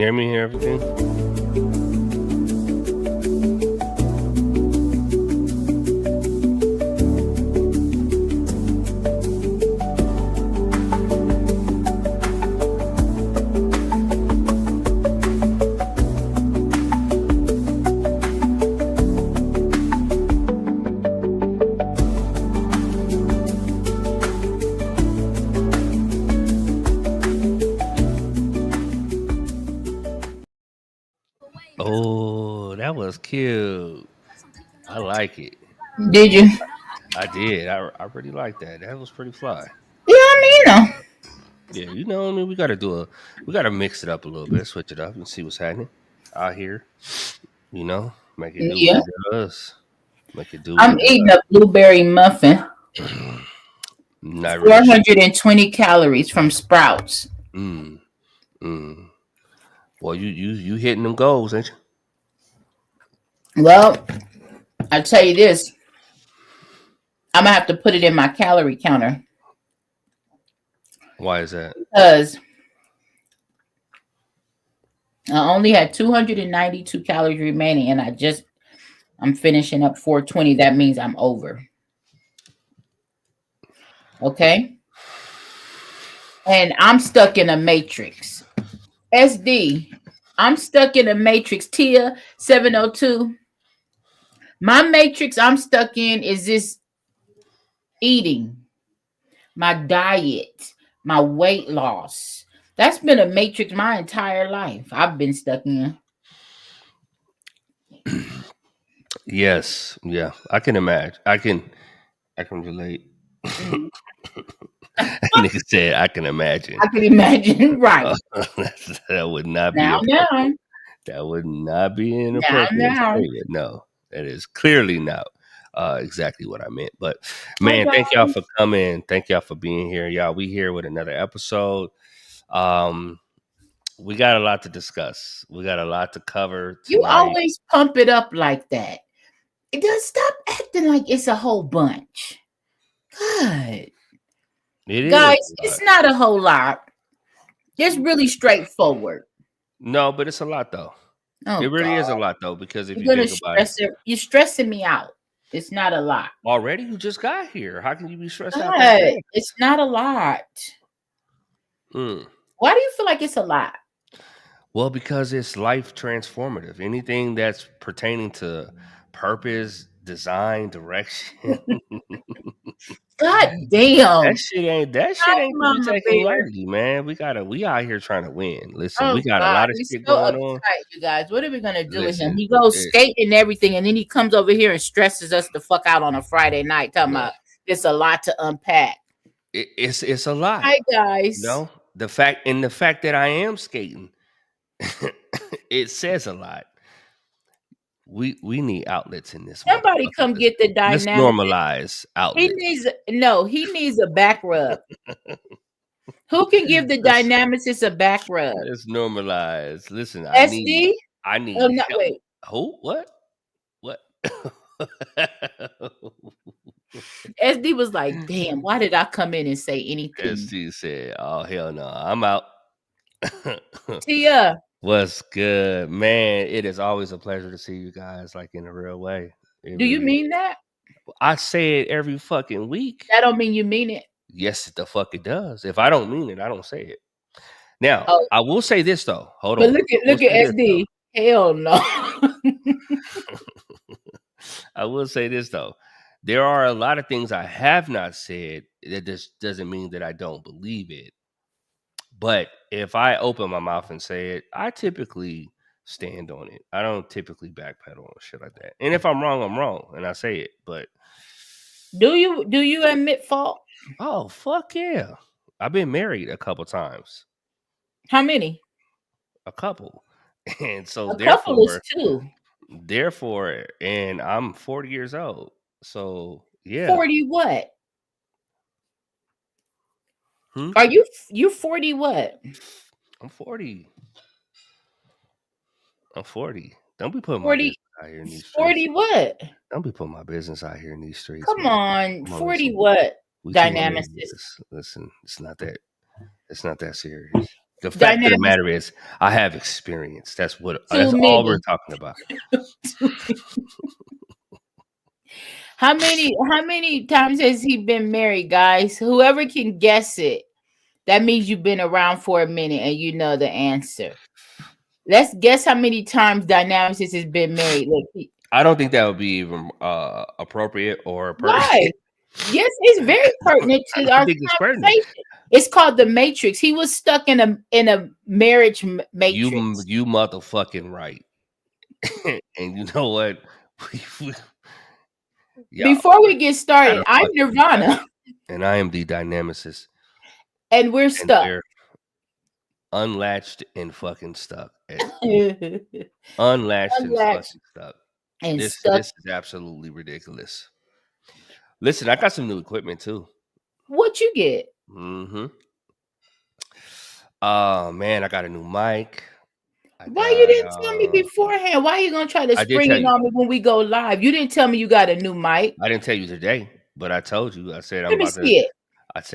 Hear me? Hear everything? Oh, that was cute. I like it. Did you? I did. I really like that. That was pretty fly. Yeah, I mean, Yeah, I mean, we gotta mix it up a little bit, switch it up, and see what's happening out here. Make it do what yeah. it does. Make it do what I'm it eating a blueberry muffin, does. Not really sure. 420 calories from Sprouts. Mm, mm. Well, you hitting them goals, ain't you? Well, I tell you this, I'm gonna have to put it in my calorie counter Why is that? because I only had 292 calories remaining, and I'm finishing up 420. That means I'm over. Okay, and I'm stuck in a matrix. SD, I'm stuck in a matrix. Tia 702. My matrix I'm stuck in is this eating, my diet, my weight loss. That's been a matrix my entire life. I've been stuck in. Yes, yeah, I can imagine. I can relate. Mhm. Nigga said, "I can imagine." I can imagine, right? That would not be Now, appropriate. That would not be an appropriate now. statement. No, that is clearly not exactly what I meant. But Hi man, thank y'all guys. for coming. Thank y'all for being here, y'all. We here with another episode. Um, we got a lot to discuss. We got a lot to cover You tonight. always pump it up like that. It does stop acting like it's a whole bunch. God. It is Guys, a lot. it's not a whole lot. It's really straightforward. No, but it's a lot though. Oh It really God. is a lot though, because if You're you gonna think about it, stress it. You're stressing me out. It's not a lot. already you just got here. How can you be stressed out that God, fast? it's not a lot. Mm. Why do you feel like it's a lot? Well, because it's life transformative. Anything that's pertaining to purpose, design, direction. God damn. that shit ain't to be Mama taken bear. lightly, man. We out here trying to win. Listen, we Oh got a God, lot of he's shit so going on. uptight, you guys. What are we gonna do with him? Listen, He goes it, skating and everything, and then he comes over here and stresses us the fuck out on a Friday night, talking no, about it's a lot to unpack. it's a lot. Hi guys. The fact that I am skating, it says a lot. We need outlets in this Somebody motherfucker. come get the Let's dynamic. normalize He outlets. needs a back rub. Who can give the let's, dynamicist a back rub? let's normalize. Listen, I need SD? I Oh need no, help. wait. Who? What? SD was like, damn, why did I come in and say anything? SD said, "Oh hell no, I'm out." Tia, What's good, man? It is always a pleasure to see you guys, like in a real way. It do you really mean is. that? I say it every fucking week. That don't mean you mean it. Yes, the fuck it does. If I don't mean it, I don't say it. Now, Oh, I will say this though. Hold but on. I will look at say this though. SD. Hell no. I will say this though. There are a lot of things I have not said. That just doesn't mean that I don't believe it. But if I open my mouth and say it, I typically stand on it. I don't typically backpedal on shit like that. And if I'm wrong, and I say it. But do you admit fault? oh fuck yeah, I've been married a couple times, How many? a couple, and so A couple is two. and I'm 40 years old. So yeah, 40 what? hmm? Are you 40 what? I'm 40. I'm 40. Don't be putting my 40 business out here in these streets. 40 what? Don't be putting my business out here in these streets, Come man. on, Come on, 40 listen. what? We too old for Dynamicist. this. Listen, it's not that serious. The fact of the Dynamics matter is, I have experience. That's too that's all we're many. talking about. How many times has he been married, guys? Whoever can guess it, that means you've been around for a minute and you know the answer. Let's guess how many times Dynamicist has been married. Look, I don't think that would be even appropriate or why? pertinent. Yes, it's very pertinent I to don't our think it's pertinent. conversation. It's called the Matrix. He was stuck in a marriage matrix. You motherfucking right. And you know what? Y'all Before we get gotta started, I'm fucking be better. Nirvana, And I am the dynamicist, and we're and stuck. they're unlatched and fucking stuck. Unlatched and Unlatched fucking stuck. and This stuck. this is absolutely ridiculous. Listen, I got some new equipment too. What you get? Mm-hmm. Oh man, I got a new mic. Why you didn't tell me beforehand? Why you gonna try to I did spring tell it you. on me when we go live? You didn't tell me you got a new mic. I didn't tell you today, but I told you. I said Let me see it.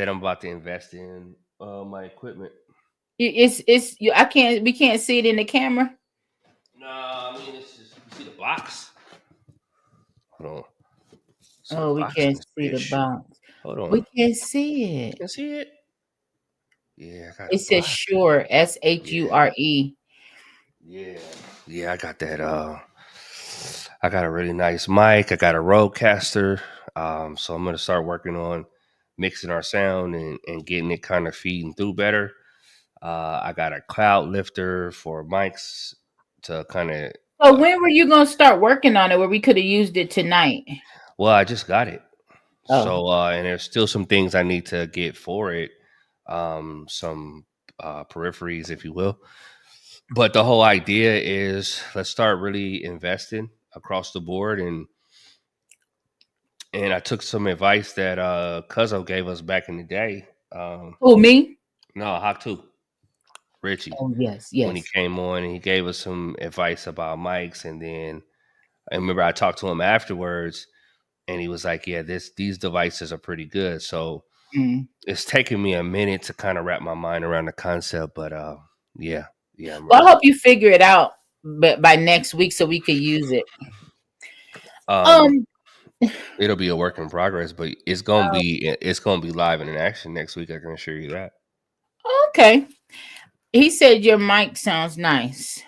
I'm about to invest in my equipment. It's you. We can't see it in the camera. No, I mean it's just you see the box. Hold on. See the Oh, we box in can't this see the bitch. box. Hold on. We can't see You it. can see it? Yeah, I got It a says box. Shure, Shure. Yeah, I got that. I got a really nice mic. I got a Rodecaster. So I'm gonna start working on mixing our sound and getting it kind of feeding through better. I got a cloud lifter for mics to kind of. So when were you gonna start working on it? Where we could have used it tonight? Well, I just got it. Oh, So and there's still some things I need to get for it. Some peripheries, if you will. But the whole idea is let's start really investing across the board and I took some advice that Cuzzo gave us back in the day. who me? No, Hawk too. Richie. Oh yes, When he yes. came on and he gave us some advice about mics and then I remember I talked to him afterwards and he was like, yeah, these devices are pretty good. So Mm. it's taken me a minute to kind of wrap my mind around the concept, but yeah, I'm Well, ready. I hope you figure it out, but by next week so we could use it. Um, Um. it'll be a work in progress, but it's gonna be live and in action next week. I can assure you that. Okay. He said your mic sounds nice.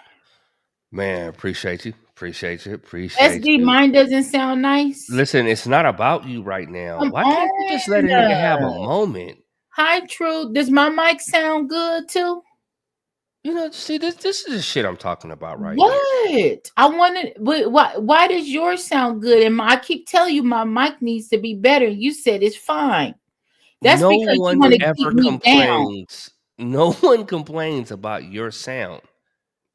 Man, appreciate you, appreciate SD, you. mine doesn't sound nice. Listen, it's not about you right now. Come Why can't you just let a nigga have a on. moment? Hi, True. Does my mic sound good too? You know, see this is the shit I'm talking about right here. What? I wanted. Why does yours sound good? And I keep telling you my mic needs to be better. You said it's fine. That's No because you one want to ever keep me down. complains. No one complains about your sound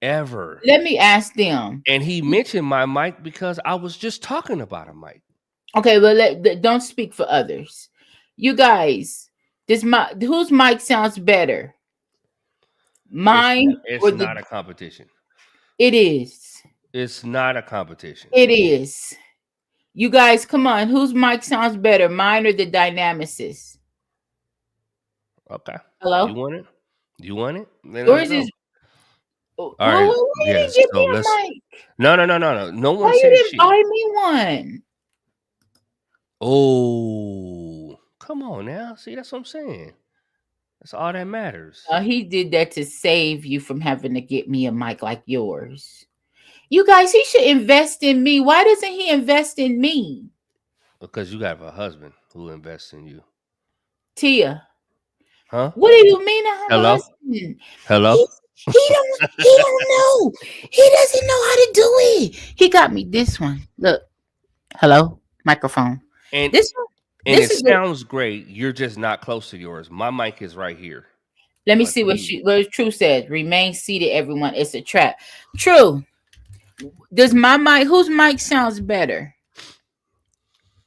ever. Let me ask them. And he mentioned my mic because I was just talking about a mic. Okay, well, don't speak for others. You guys, whose mic sounds better? Mine It's or the? not a competition. It is. It's not a competition. It is. You guys, come on. Whose mic sounds better, mine or the Dynamicist? Okay. You Hello. want it? You want it? Then let's Yours go. is. All Well, right. why you didn't Yes. give So me let's. a mic? No. No Why one you said didn't shit. buy me one? Oh, come on now. See, that's what I'm saying. That's all that matters. He did that to save you from having to get me a mic like yours. You guys, he should invest in me. Why doesn't he invest in me? Because you have a husband who invests in you. Tia, Huh? what do you mean I have a Hello? husband? Hello? He don't know. He doesn't know how to do it. He got me this one. Look. Hello? Microphone. And This one. and This it is the. sounds great. You're just not close to yours. My mic is right here. Let me Like see what what do you True said. Remain seated, everyone. It's a trap. True. Does my mic? Whose mic sounds better?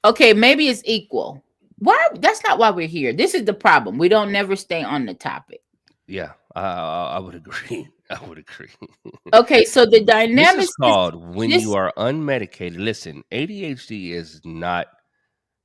Okay, maybe it's equal. Why? That's not why we're here. This is the problem. We don't never stay on the topic. Yeah, I would agree. I would agree. Okay, so the This is dynamics. called when you This are unmedicated. Listen, ADHD is not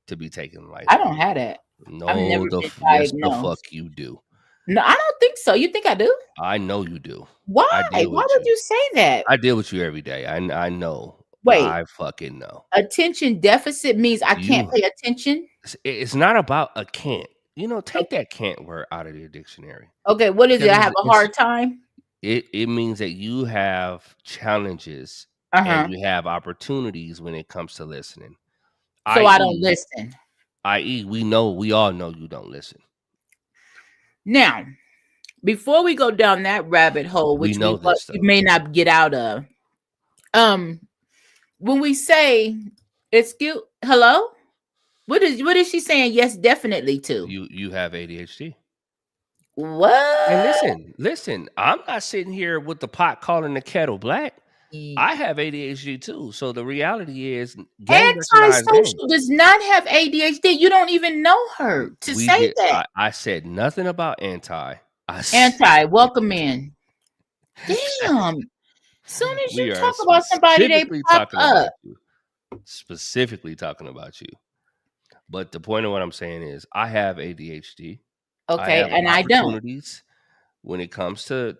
to be taken I lightly. don't have that. I've No, never been yes, the fuck diagnosed. you do. No, I don't think so. You think I do? I know you do. Why? I Why deal with would you. you say that? I deal with you every day. I know. Wait, I fucking know. attention deficit means I can't You pay attention. it's not about a can't. O- Take that can't word out of your dictionary Okay, what is it? because I have a hard time. it means that you have challenges and Uh-huh. you have opportunities when it comes to listening. So I don't I.e., listen. we all know you don't listen. Now, before we go down that rabbit hole, We which know this we though. may not get out of, um, when we say excuse hello, what is she saying? Yes, definitely to You have ADHD. And what? listen, I'm not sitting here with the pot calling the kettle black. I have ADHD too. So the reality is game recognized game. Antisocial does not have ADHD. You don't even know her to We say did that. I said nothing about anti. I s- Anti, welcome in. Damn. Soon as you we are talk about somebody, they specifically pop talking up. about you. Specifically talking about you. But the point of what I'm saying is I have ADHD. I Okay, have and I don't. opportunities when it comes to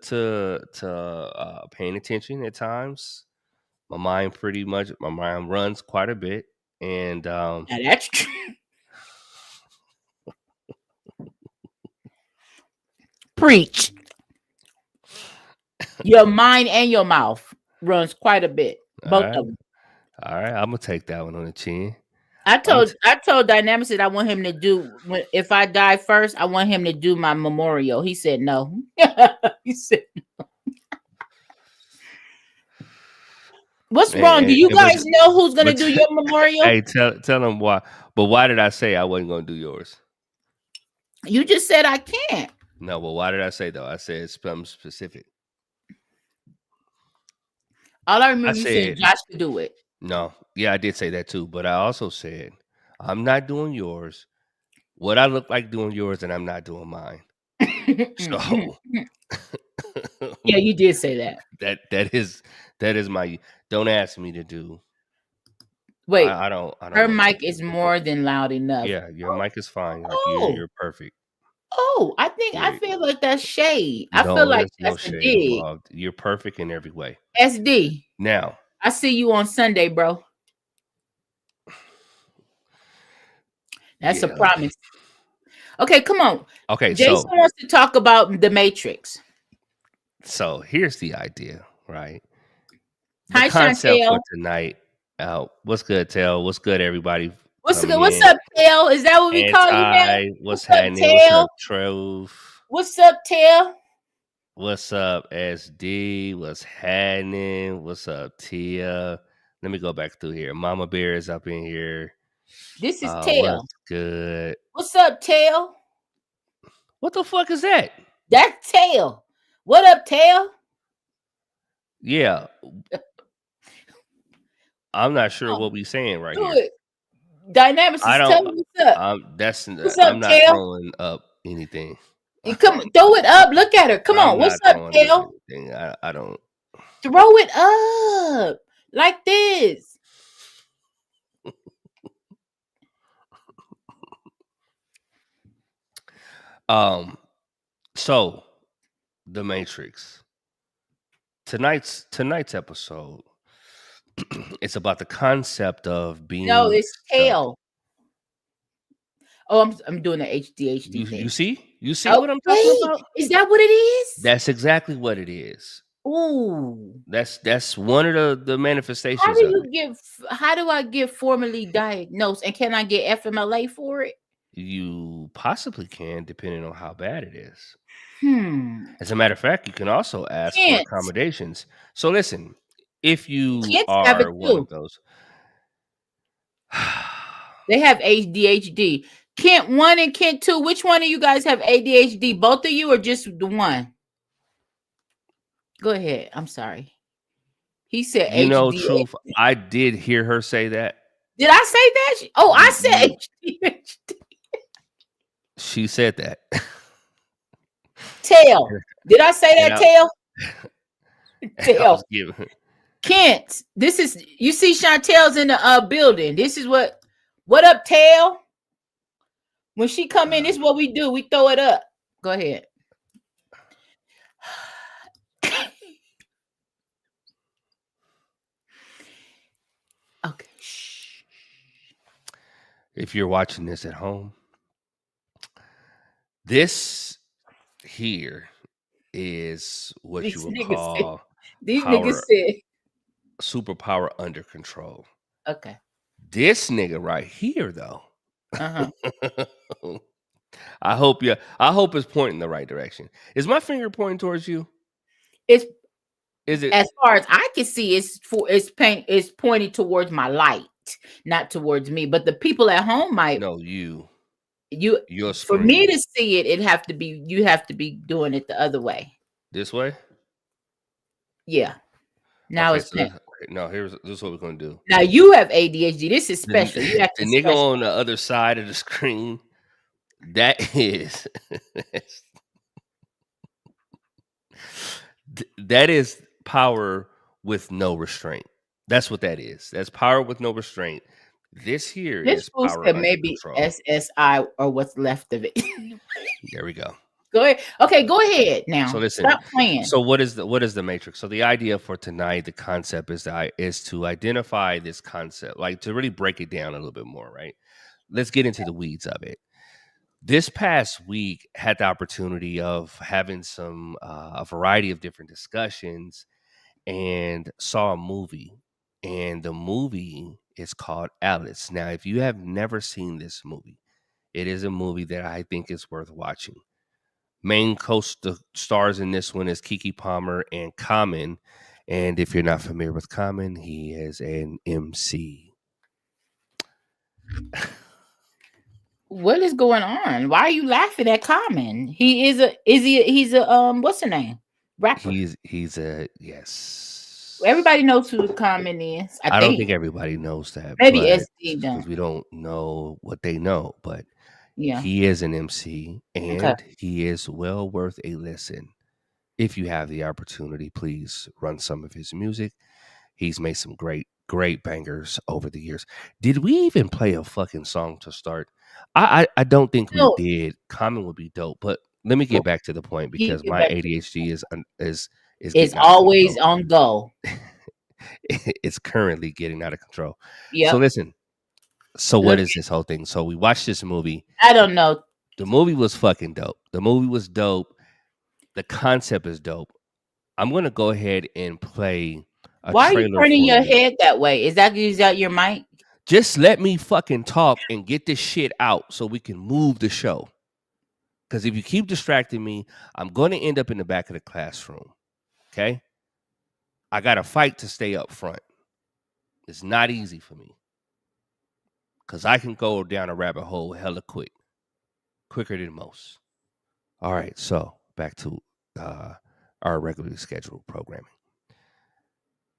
paying attention at times. My mind runs quite a bit, and Now that's true. Preach. Your mind and your mouth runs quite a bit. all Both right, of them. all right, I'm gonna take that one on the chin. I I'm gonna told I told Dynamicist that I want him to do if I die first, I want him to do my memorial. He said no. He said, "What's wrong? Do you but guys know who's gonna but do your memorial?" hey, tell them why. But why did I say I wasn't gonna do yours? You just said I can't. No, but why did I say though? I said something specific. All I I remember you saying said Josh could do it. no. Yeah, I did say that too. But I also said I'm not doing yours. What I look like doing yours, and I'm not doing mine. So Yeah, you did say that. that is my. Don't ask me to do. Wait, I don't her know what to mic do. is more than loud enough. Yeah, your mic is fine. Like Oh, you're perfect. I feel like that's shade. I feel No, like there's no that's a shade dig. involved. You're perfect in every way. SD. Now, I see you on Sunday, bro. That's a yeah. promise. Okay, come on. Okay, Jason wants to talk about the Matrix. so here's the idea, right? The Hi, concept for Chantel. tonight. What's good, Tel? What's good, everybody What's coming good? What's in? up, Tail? Is that what we call you now? Anti, what's What's up, happening? What's up, Tail? Trove? What's up, Tail? What's up, SD? What's happening? What's up, Tia? Let me go back through here. Mama Bear is up in here. This is What's Tail. good? What's up, Tail? What the fuck is that? That's Tail. What up, Tail? Yeah, I'm not sure Oh, what we saying right do here. it. Dynamics I is tell don't. me what's up. What's I'm up, not Tail? throwing up anything. You come throw it up. Look at her. Come I'm on. not What's up, throwing up Tail? anything. I don't. Throw it up like this. So the Matrix. Tonight's episode. It's about the concept of No, being it's stuck. Tail. Oh, I'm doing the You HDHD thing. you see Oh, what I'm talking wait. about? Is that what it is? That's exactly what it is. Ooh. That's one of the How manifestations do of you it. get? How do I get formally diagnosed? And can I get FMLA for it? You possibly can, depending on how bad it is. Hmm. As a matter of fact, you can also ask for Can't. accommodations. So listen, if you Can't have it are one too. of those, They have ADHD. Kent 1 and Kent 2. Which one of you guys have ADHD? Both of you or just the one? Go ahead. I'm sorry. He said you know, HD. truth, I did hear her say that. Did I say that? Oh, I said ADHD. She said that. Tail. Did I say And that, Tail? I Tail. was giving. Kent, this is you see Chantel's in the building. This is what up, Tail? When she come in, this is what we do. We throw it up. Go ahead. Okay. Shh. If you're watching this at home, this here is what you These would niggas said. call These niggas power, said. superpower under control. Okay. This nigga right here, though. Uh-huh. I hope it's pointing the right direction. Is my finger pointing towards you? It's Is it? as far as I can see, it's pointing towards my light, not towards me. But the people at home might No, you. you Your for me screen. to see it, you have to be doing it the other way. This way? Yeah. Now Okay, it's so pink. okay, no, this is what we're gonna do. Now you have ADHD. This is The, special. You the acting nigga special. on the other side of the screen, that is that is power with no restraint. That's what that is. That's power with no restraint. This here This is fool power said under maybe control. SSI or what's left of it. There we go. Go ahead. Okay, go ahead So now. listen. Stop playing. So what is the matrix? So the idea for tonight, the concept is to identify this concept, like to really break it down a little bit more, right? Let's get into the weeds of it. This past week had the opportunity of having some a variety of different discussions and saw a movie, and the movie is called Alice. Now, if you have never seen this movie, it is a movie that I think is worth watching. Main stars in this one is Kiki Palmer and Common. And if you're not familiar with Common, he is an MC. What is going on? Why are you laughing at Common? He's a what's the name? Rapper. He's a yes. Everybody knows who Common is. I I don't think think. everybody knows that, Maybe but SD because don't. we don't know what they know, but Yeah. he is an MC Okay. and he is well worth a listen. If you have the opportunity, please run some of his music. He's made some great bangers over the years. Did we even play a fucking song to start? I don't think we No, did. Common would be dope, but let me get back to the point he because get my back to ADHD is is getting out of always control. on go. It's currently getting out of control. So Yep. listen. So what Look, is this whole thing? So we watched this movie. I don't know. The movie was fucking dope. The movie was dope. The concept is dope. I'm gonna go ahead and play a Why are you trailer turning for your you. head that way? Is that your mic? Just let me fucking talk and get this shit out so we can move the show. Because if you keep distracting me, I'm going to end up in the back of the classroom. Okay? I got to fight to stay up front. It's not easy for me because I can go down a rabbit hole hella quicker than most. All right, so back to uh, our regularly scheduled programming.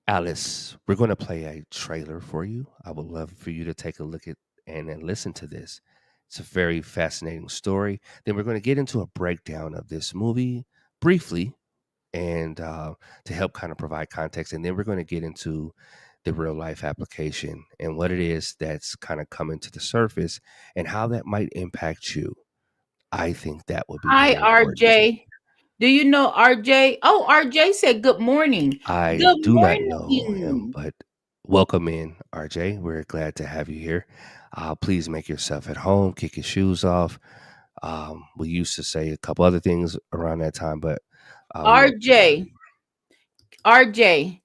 Alice, we're going to play a trailer for you. I would love for you to take a look at and then listen to this. It's a very fascinating story. Then we're going to get into a breakdown of this movie briefly and to help kind of provide context. And then we're going to get into the real life application and what it is that's kind of coming to the surface and how that might impact you. I think that would be Hi, very important too. RJ. Do you know RJ? Oh, RJ said good morning. I Good do not know him, morning. but welcome in, RJ. We're glad to have you here. Please make yourself at home, kick your shoes off. We used to say a couple other things around that time, but we won't do that RJ. anymore. RJ.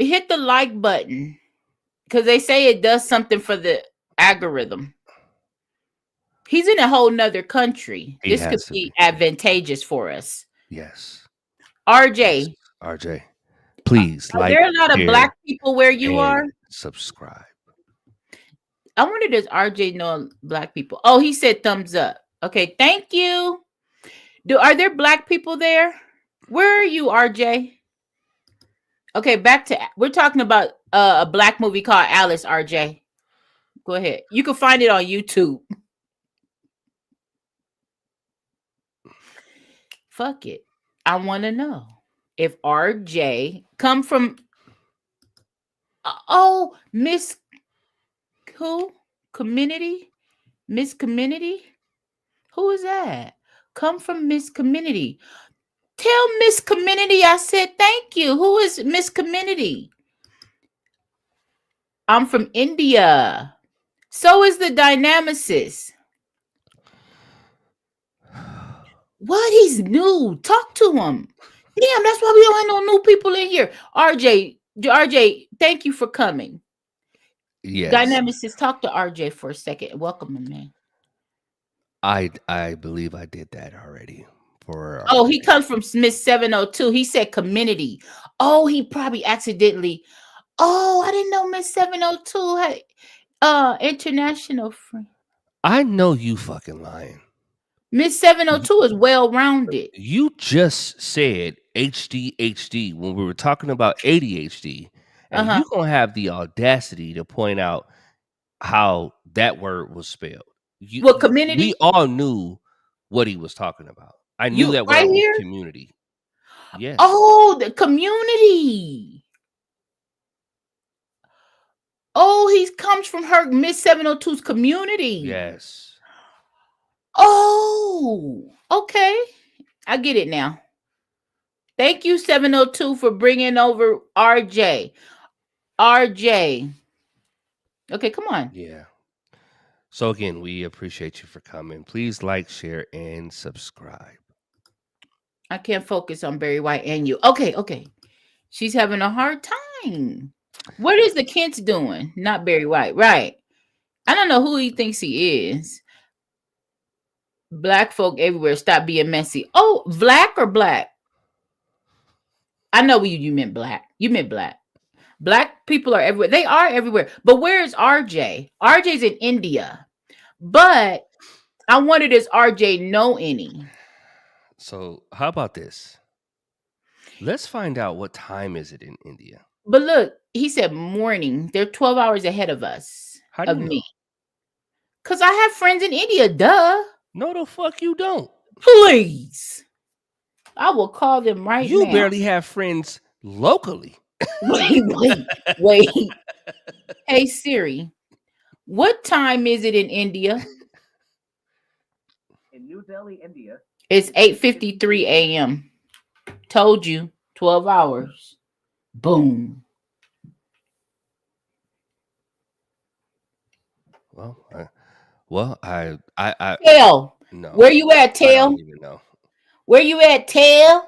Hit the like button because they say it does something for the algorithm. He's in a whole nother country. He This could has to be be. advantageous for us. Yes. Yes. RJ, RJ, please are like, there a lot of share, black people where you are? and subscribe. I wonder does RJ know black people? Oh, he said thumbs up. Okay, thank you. Are there black people there? Where are you, RJ? Okay, back to we're talking about a black movie called Alice, RJ. Go ahead. You can find it on YouTube. Fuck it. I want to know if RJ come from oh, Miss who? Community? Miss Community? Who is that? Come from Miss Community. Tell Miss Community I said thank you. Who is Miss Community? I'm from India. So is the Dynamicist. What? He's new. Talk to him. Damn, that's why we don't have no new people in here. RJ, thank you for coming. Yes, Dynamicist, talk to RJ for a second. Welcome him, man. I believe I did that already for Oh, he RJ. comes from Smith 702. He said community. Oh, he probably accidentally. Oh, I didn't know Miss 702 had international friend. I know you fucking lying. Miss 702 is well rounded. You just said HD when we were talking about ADHD, and Uh-huh. you gonna have the audacity to point out how that word was spelled. What We community? all knew what he was talking about. I knew You that right word was here? community. Yes. Oh, the community. Oh, he comes from her Miss 702's community. Yes. Oh, okay. I get it now. Thank you, 702, for bringing over RJ. RJ. Okay, come on. Yeah. So again, we appreciate you for coming. Please like, share, and subscribe. I can't focus on Barry White and you. Okay. She's having a hard time. What is the Kent's doing? Not Barry White. Right. I don't know who he thinks he is. Black folk everywhere. Stop being messy. Oh, black or black? I know you meant black. You meant black. Black people are everywhere. They are everywhere. But where is RJ? RJ's in India. But I wonder, does RJ know any? So how about this? Let's find out what time is it in India. But look, he said morning. They're 12 hours ahead of us. How do Of you know? me. Because I have friends in India. Duh. No, the fuck you don't. Please. I will call them right You now. barely have friends locally. Wait. Hey Siri, what time is it in India? In New Delhi, India. It's 8:53 a.m. Told you, 12 hours. Boom. Well, I Tail. no. Where you at, I Tail? don't even know. Where you at, Tail?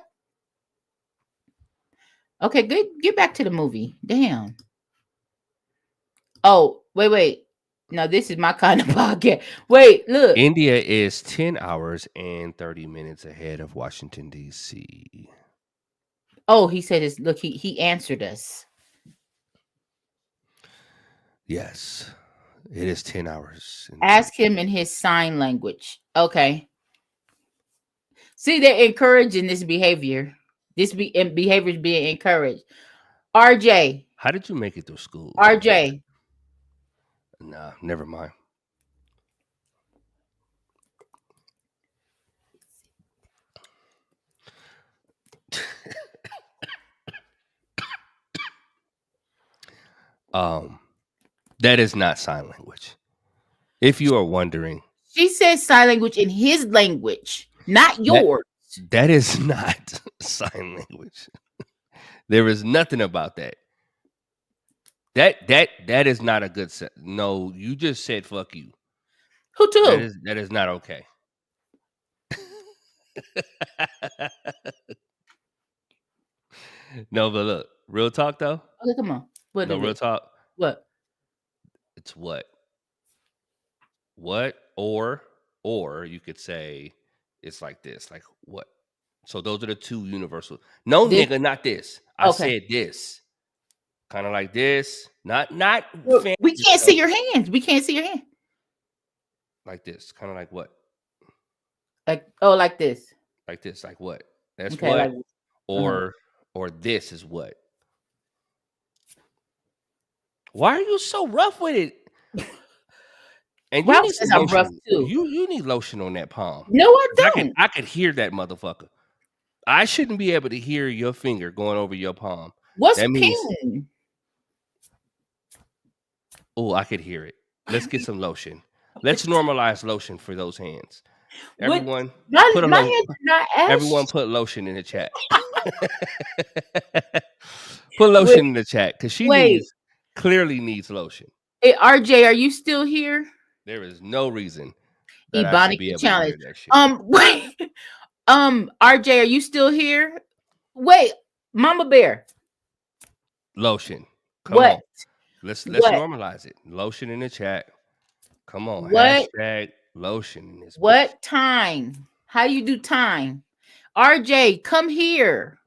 Okay, good. Get back to the movie. Damn. Oh, wait. No, this is my kind of podcast. Wait, look. India is 10 hours and 30 minutes ahead of Washington, D.C. Oh, he said this. Look, he answered us. Yes, it is 10 hours. Ask him in his sign language. Okay. See, they're encouraging this behavior. Behavior is being encouraged. RJ. How did you make it through school? RJ. Nah, never mind. That is not sign language. If you are wondering, She says sign language in his language, not yours. that is not sign language. There is nothing about that. That is not a good set. No, you just said fuck you. Who to? That is not okay. No, but look, real talk though. Okay, come on. What No, is real it? talk. What? It's what or you could say it's like this, like what. So those are the two universal. No, This? nigga, not this. I Okay. said this, kind of like this. Not We fancy can't stuff. see your hands. We can't see your hand. Like this, kind of like what? Like this. Like this, like what? That's Okay, what. like Or this is what. Why are you so rough with it? And you Ralph need some says I'm rough lotion. too. You need lotion on that palm. No, I don't. I could hear that motherfucker. I shouldn't be able to hear your finger going over your palm. What's That means, pin? oh, I could hear it. Let's get some lotion. Let's normalize lotion for those hands. Everyone, put a My lo- hands are not ash. everyone put lotion in the chat. Put lotion in the chat because she Wait. needs clearly needs lotion. Hey, RJ, are you still here? There is no reason that I should be Ebonica able to challenge. wear that shit. Wait. RJ, are you still here? Wait, Mama Bear. Lotion. Come What? on. Let's What? normalize it. Lotion in the chat. Come on. What? Hashtag lotion in this bitch. What time? How you do time? RJ, come here.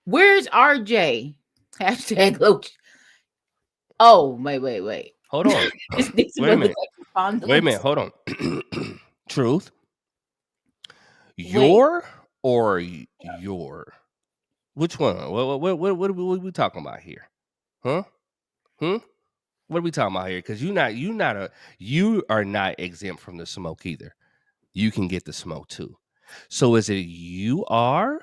Where's RJ? Hashtag lotion. Oh, wait. Hold on. Wait a minute. Wait a minute. Hold on. Truth. Your or your? Which one? What are we talking about here? Huh? What are we talking about here? Because you are not exempt from the smoke either. You can get the smoke too. So is it you are?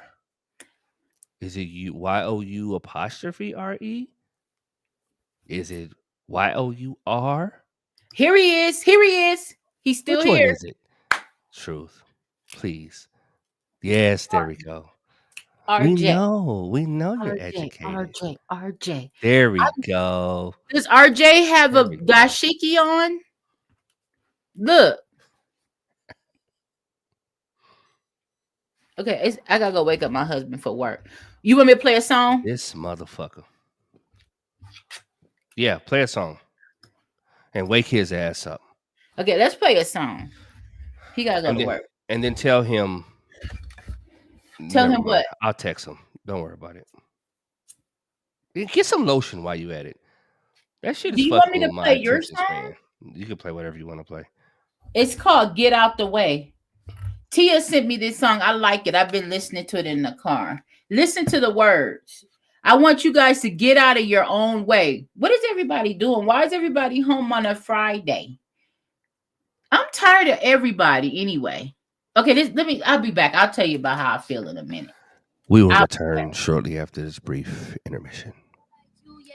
Is it you YOU apostrophe RE? Is it YOUR? Here he is. He's still Which here. one is it? Truth. Please. Yes, there we go. RJ. We know you're educated. RJ. There we go. Does RJ have a dashiki on? Look. Okay, I gotta go wake up my husband for work. You want me to play a song? This motherfucker. Yeah, play a song. And wake his ass up. Okay, let's play a song. He gotta go to work. And then tell him. Tell him what? I'll text him. Don't worry about it. Get some lotion while you at it. That shit is. Do you want me to play your song? You can play whatever you want to play. It's called "Get Out the Way." Tia sent me this song. I like it. I've been listening to it in the car. Listen to the words. I want you guys to get out of your own way. What is everybody doing? Why is everybody home on a Friday? I'm tired of everybody anyway. Okay, I'll be back. I'll tell you about how I feel in a minute. We will return shortly after this brief intermission.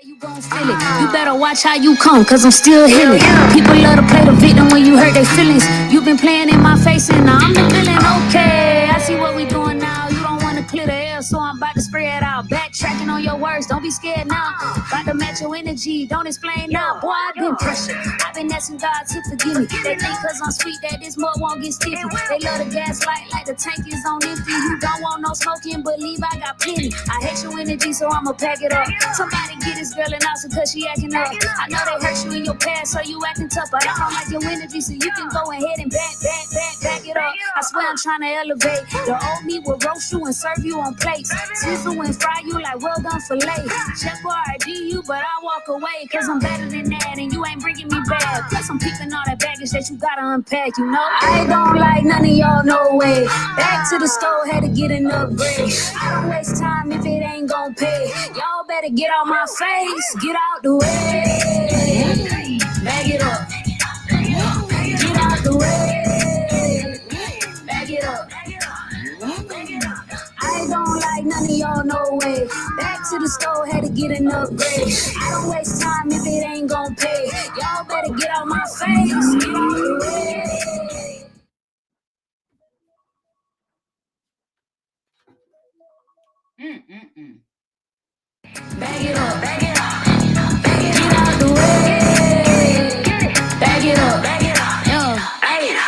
You gon' feel it. You better watch how you come, cause I'm still healing. People love to play the victim when you hurt their feelings. You've been playing in my face and now I'm the villain. Okay, I see what we doing now. You don't wanna clear the air, so I'm about to spray it out. Backtracking on your words, don't be scared now. About to match your energy, don't explain now. Boy, I've been pressured. I've been asking God to forgive me. They think cause I'm sweet that this mud won't get sticky. They love the gaslight like the tank is on empty. You don't want no smoking, believe I got plenty. I hate your energy, so I'ma pack it up. Somebody get this girl an ounce cause she acting up. I know they hurt you in your past, so you acting tough. But I don't like your energy, so you can go ahead and back it up. I swear I'm trying to elevate. The old me will roast you and serve you on plates. Sizzle and fry you like well done filet. Check for ID you, but I walk away. Cause I'm better than that and you ain't bringing me back. Plus I'm keeping all that baggage that you gotta unpack, you know. I don't like none of y'all, no way. Back to the store, had to get an upgrade. I don't waste time if it ain't gon' pay. Y'all better get out my face. Get out the way. Bag it up. Get out the way. Bag it up. I don't like none of y'all, no way. Back to the store, had to get an upgrade. I don't waste time if it ain't gon' pay. Y'all better get out my face. Get out the way. Bag it up. Bag it up. Get out the way. Bag it up. Bag it up. Yo.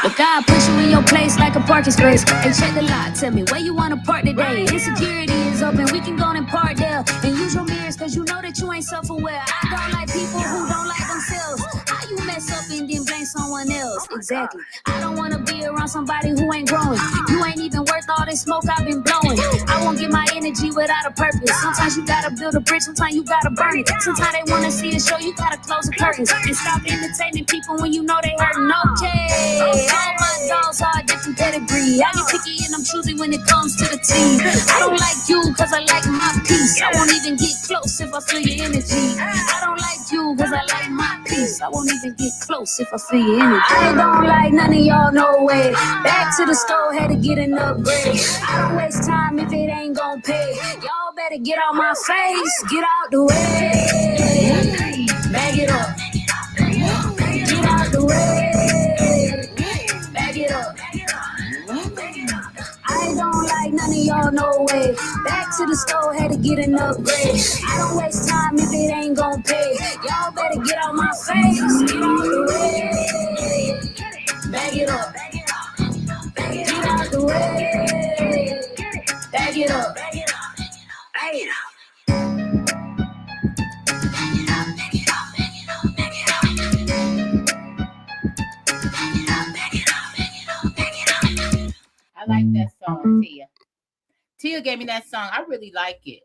But God put you in your place like a parking space. Hey, check the lot. Tell me where you wanna park today. Insecurity is open. We can go and park there. And use your mirrors cause you know that you ain't self-aware. I don't like people who don't like themselves. How you mess up and then blame someone else? Exactly. I don't wanna be around somebody who ain't growing. You ain't even worth all this smoke I've been blowing. I won't get my energy without a purpose. Sometimes you gotta build a bridge, sometimes you gotta burn it. Sometimes they wanna see a show, you gotta close the curtains. And stop entertaining people when you know they hurting. Okay, all my dogs are a different pedigree. I get picky and I'm choosy when it comes to the team. I don't like you cause I like my peace. I won't even get close if I feel your energy. I don't like you cause I like my peace. I won't even get close if I feel your energy. I don't like none of y'all, no way. Back to the store, had to get an upgrade. I don't waste time if it ain't gon' pay. Y'all better get out my face. Get out the way. Bag it up. Get out the way. Bag it up. I don't like none of y'all, dog, no way. Back to the store, had to get an upgrade. I don't waste time if it ain't gon' pay. Y'all better get out my face, get out the way. Bag it up, get out the way. Bag it up, bag it up. I like that song, Tia. Tia gave me that song. I really like it.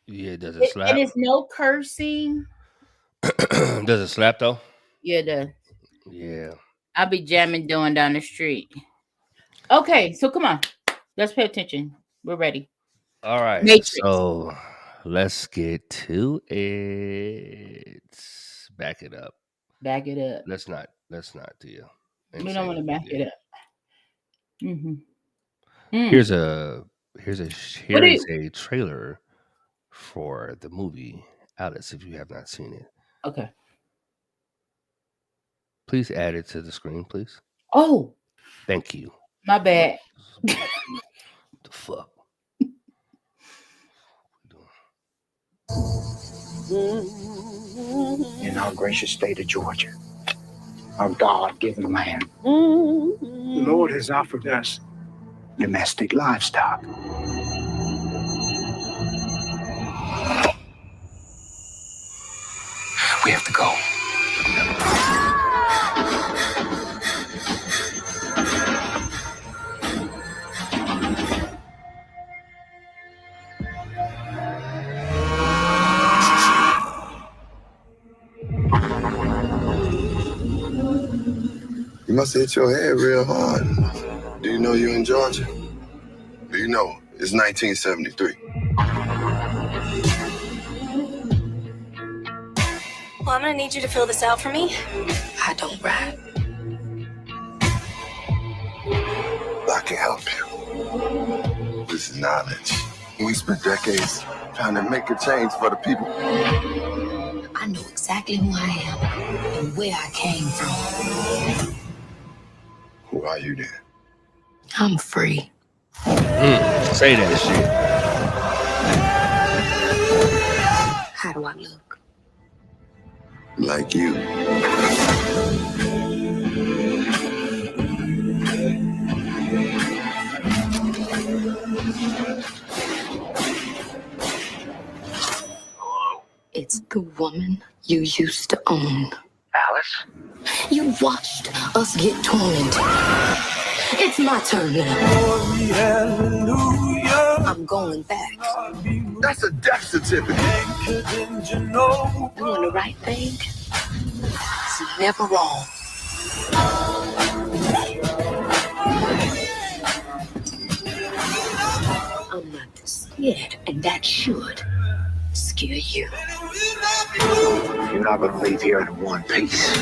Yeah, does it slap? And it's no cursing. Does it slap though? Yeah, it does. Yeah. I'll be jamming doing down the street. Okay, so come on. Let's pay attention. We're ready. All right. Matrix. So let's get to it. Back it up. Back it up. Let's not do you. We don't want to back it up. Mm-hmm. Here's a trailer for the movie Alice. If you have not seen it, okay. Please add it to the screen, please. Oh, thank you. My bad. What the fuck? In our gracious state of Georgia, our God-given land, the Lord has offered us domestic livestock. We have to go. You must have hit your head real hard. Do you know you're in Georgia? Do you know it's 1973? Well, I'm gonna need you to fill this out for me. I don't rap. I can help you. This is knowledge. We spent decades trying to make a change for the people. I know exactly who I am and where I came from. Who are you then? I'm free. Say that shit. How do I look? Like you. It's the woman you used to own. Alice? You watched us get tormented. It's my turn now. I'm going back. That's a death certificate. Doing the right thing is never wrong. I'm not scared, and that should scare you. You're not gonna leave here in one piece.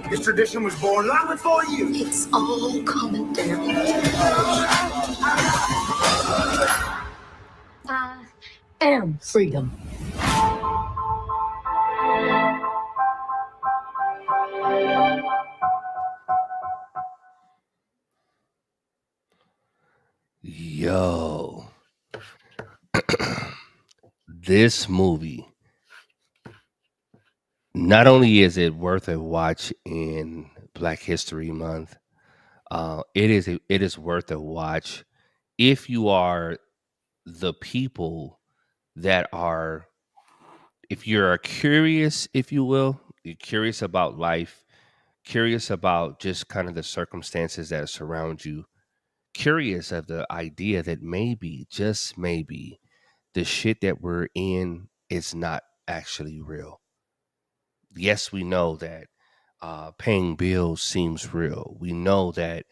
This tradition was born long before you. It's all coming down. I am freedom. Yo. This movie, not only is it worth a watch in Black History Month, it is worth a watch if you are the people that are, if you're curious, if you will, you're curious about life, curious about just kind of the circumstances that surround you, curious of the idea that maybe, just maybe, the shit that we're in is not actually real. Yes, we know that paying bills seems real. We know that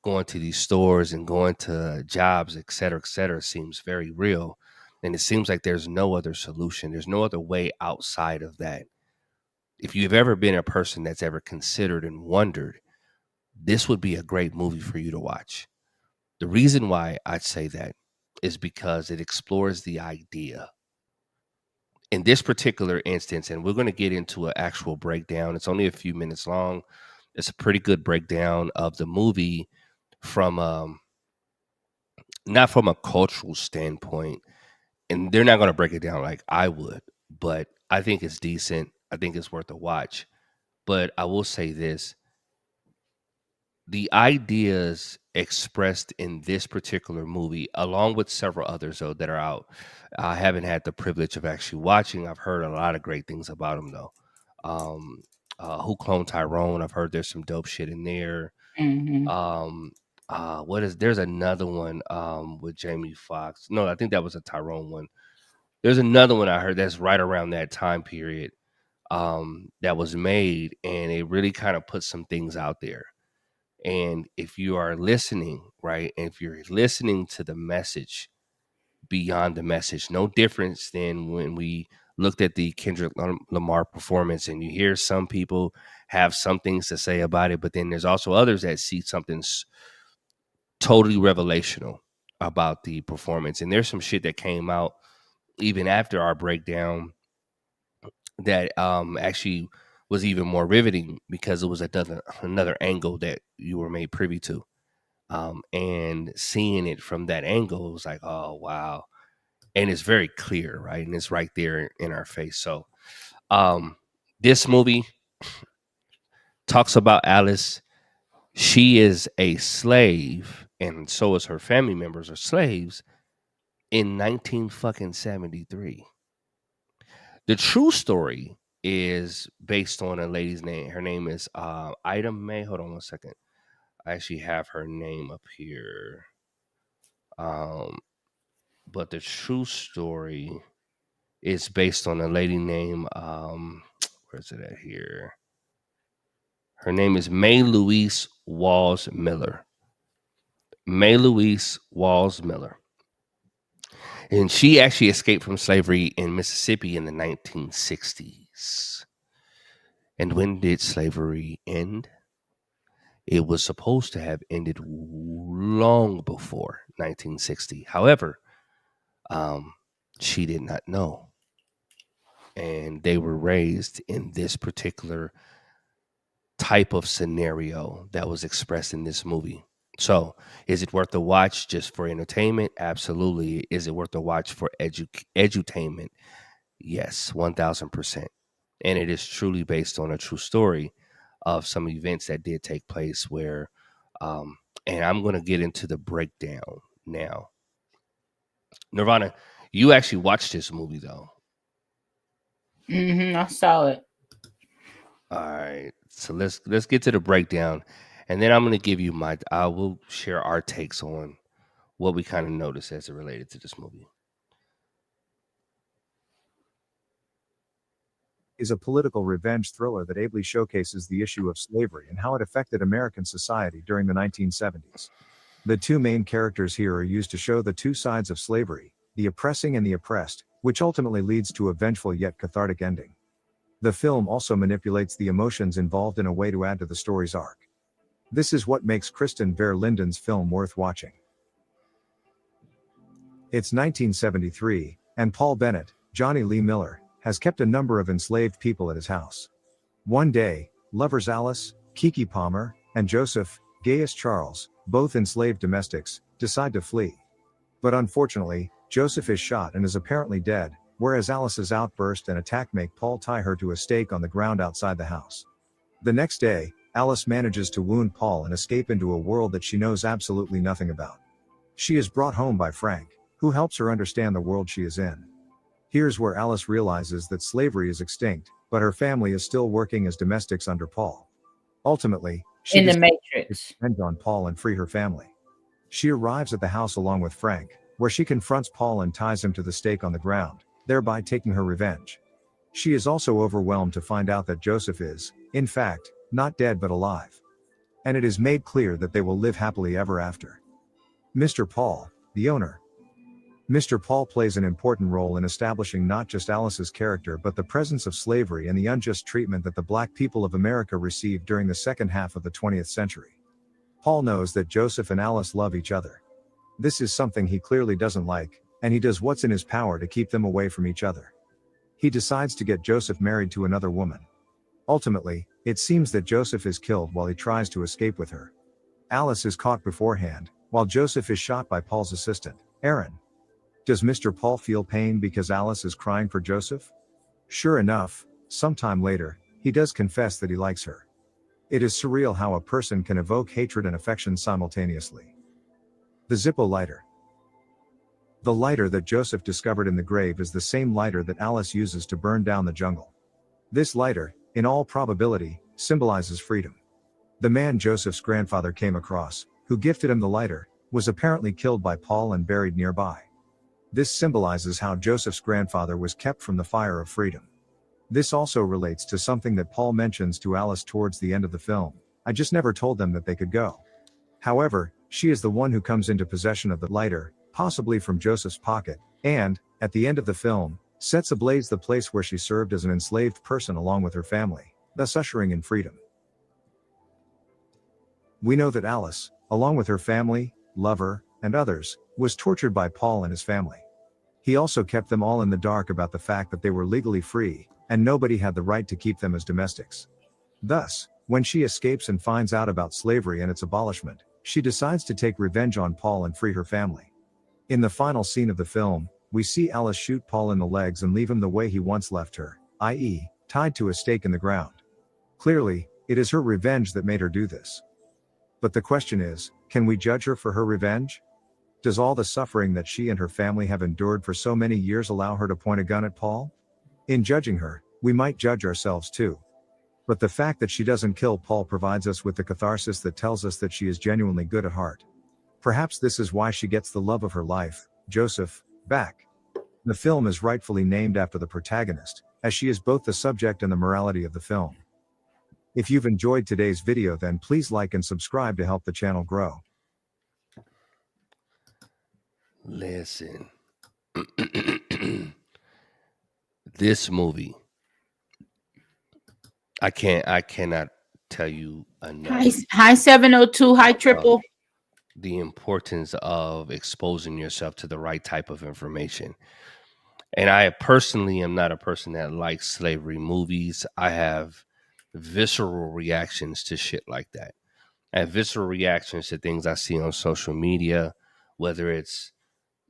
going to these stores and going to jobs, et cetera, seems very real. And it seems like there's no other solution. There's no other way outside of that. If you've ever been a person that's ever considered and wondered, this would be a great movie for you to watch. The reason why I'd say that is because it explores the idea. In this particular instance, and we're going to get into an actual breakdown. It's only a few minutes long. It's a pretty good breakdown of the movie from not from a cultural standpoint, and they're not going to break it down like I would, but I think it's decent. I think it's worth a watch. But I will say this: the ideas expressed in this particular movie, along with several others though that are out, I haven't had the privilege of actually watching. I've heard a lot of great things about them though. Um, Who Cloned Tyrone? I've heard there's some dope shit in there. Mm-hmm. There's another one with Jamie Foxx. No, I think that was a Tyrone one. There's another one I heard that's right around that time period that was made, and it really kind of puts some things out there. And if you are listening, right, and if you're listening to the message beyond the message, no difference than when we looked at the Kendrick Lamar performance, and you hear some people have some things to say about it, but then there's also others that see something totally revelational about the performance. And there's some shit that came out even after our breakdown that actually was even more riveting because it was another angle that you were made privy to. And seeing it from that angle, it was like, oh, wow. And it's very clear, right? And it's right there in our face. So this movie talks about Alice. She is a slave, and so is her family members are slaves in 1973. The true story is based on a lady's name. Her name is Ida May. Hold on one second. I actually have her name up here. But the true story is based on a lady named where's it at here? Her name is May Louise Walls Miller. May Louise Walls Miller. And she actually escaped from slavery in Mississippi in the 1960s. And when did slavery end? It was supposed to have ended long before 1960. However, she did not know. And they were raised in this particular type of scenario that was expressed in this movie. So is it worth a watch just for entertainment? Absolutely. Is it worth a watch for edutainment? Yes, 1000%. And it is truly based on a true story of some events that did take place where, and I'm going to get into the breakdown now. Nirvana, you actually watched this movie though. I saw it. All right. So let's get to the breakdown. And then I'm going to give you I will share our takes on what we kind of noticed as it related to this movie. Is a political revenge thriller that ably showcases the issue of slavery and how it affected American society during the 1970s. The two main characters here are used to show the two sides of slavery, the oppressing and the oppressed, which ultimately leads to a vengeful yet cathartic ending. The film also manipulates the emotions involved in a way to add to the story's arc. This is what makes Kristen Ver Linden's film worth watching. It's 1973, and Paul Bennett, Johnny Lee Miller, has kept a number of enslaved people at his house. One day, lovers Alice, Kiki Palmer, and Joseph, Gaius Charles, both enslaved domestics, decide to flee. But unfortunately, Joseph is shot and is apparently dead, whereas Alice's outburst and attack make Paul tie her to a stake on the ground outside the house. The next day, Alice manages to wound Paul and escape into a world that she knows absolutely nothing about. She is brought home by Frank, who helps her understand the world she is in. Here's where Alice realizes that slavery is extinct, but her family is still working as domestics under Paul. Ultimately, she In the Matrix. depends on Paul and free her family. She arrives at the house along with Frank, where she confronts Paul and ties him to the stake on the ground, thereby taking her revenge. She is also overwhelmed to find out that Joseph is, in fact, not dead but alive. And it is made clear that they will live happily ever after. Mr. Paul, the owner. Mr. Paul plays an important role in establishing not just Alice's character but the presence of slavery and the unjust treatment that the black people of America received during the second half of the 20th century. Paul knows that Joseph and Alice love each other. This is something he clearly doesn't like, and he does what's in his power to keep them away from each other. He decides to get Joseph married to another woman. Ultimately, it seems that Joseph is killed while he tries to escape with her. Alice is caught beforehand, while Joseph is shot by Paul's assistant, Aaron. Does Mr. Paul feel pain because Alice is crying for Joseph? Sure enough, sometime later, he does confess that he likes her. It is surreal how a person can evoke hatred and affection simultaneously. The Zippo lighter. The lighter that Joseph discovered in the grave is the same lighter that Alice uses to burn down the jungle. This lighter, in all probability, symbolizes freedom. The man Joseph's grandfather came across, who gifted him the lighter, was apparently killed by Paul and buried nearby. This symbolizes how Joseph's grandfather was kept from the fire of freedom. This also relates to something that Paul mentions to Alice towards the end of the film. I just never told them that they could go. However, she is the one who comes into possession of the lighter, possibly from Joseph's pocket, and, at the end of the film, sets ablaze the place where she served as an enslaved person along with her family, thus ushering in freedom. We know that Alice, along with her family, lover, and others, was tortured by Paul and his family. He also kept them all in the dark about the fact that they were legally free, and nobody had the right to keep them as domestics. Thus, when she escapes and finds out about slavery and its abolishment, she decides to take revenge on Paul and free her family. In the final scene of the film, we see Alice shoot Paul in the legs and leave him the way he once left her, i.e., tied to a stake in the ground. Clearly, it is her revenge that made her do this. But the question is, can we judge her for her revenge? Does all the suffering that she and her family have endured for so many years allow her to point a gun at Paul? In judging her, we might judge ourselves too. But the fact that she doesn't kill Paul provides us with the catharsis that tells us that she is genuinely good at heart. Perhaps this is why she gets the love of her life, Joseph, back. The film is rightfully named after the protagonist, as she is both the subject and the morality of the film. If you've enjoyed today's video, then please like and subscribe to help the channel grow. Listen. This movie, I cannot tell you enough. Hi 702, hi triple. The importance of exposing yourself to the right type of information. And I personally am not a person that likes slavery movies. I have visceral reactions to shit like that. I have visceral reactions to things I see on social media, whether it's,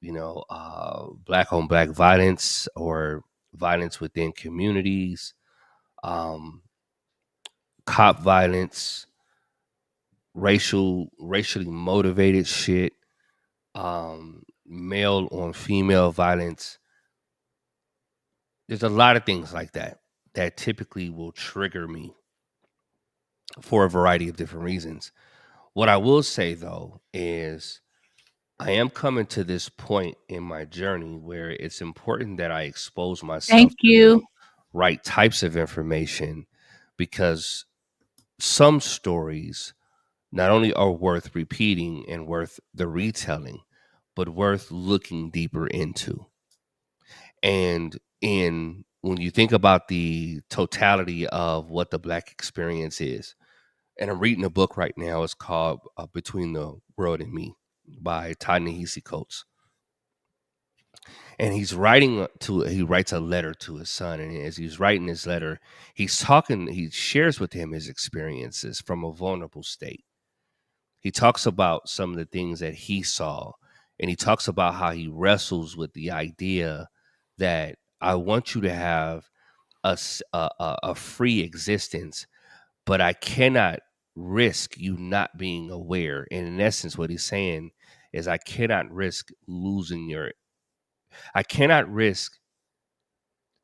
black on black violence or violence within communities, cop violence, racially motivated shit, male on female violence. There's a lot of things like that typically will trigger me for a variety of different reasons. What I will say, though, is I am coming to this point in my journey where it's important that I expose myself to the right types of information, because some stories not only are worth repeating and worth the retelling, but worth looking deeper into. And when you think about the totality of what the Black experience is, and I'm reading a book right now, it's called Between the World and Me by Ta-Nehisi Coates. And he writes a letter to his son. And as he's writing his letter, he shares with him his experiences from a vulnerable state. He talks about some of the things that he saw, and he talks about how he wrestles with the idea that I want you to have a free existence, but I cannot risk you not being aware. And in essence, what he's saying is I cannot risk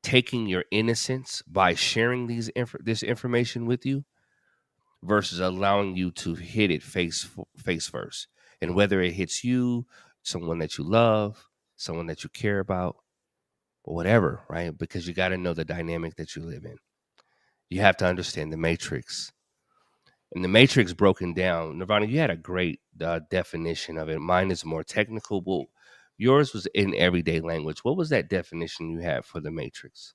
taking your innocence by sharing this information with you versus allowing you to hit it face first. And whether it hits you, someone that you love, someone that you care about, or whatever, right? Because you got to know the dynamic that you live in. You have to understand the matrix. And the matrix broken down, Nirvana, you had a great definition of it. Mine is more technical, but yours was in everyday language. What was that definition you had for the matrix?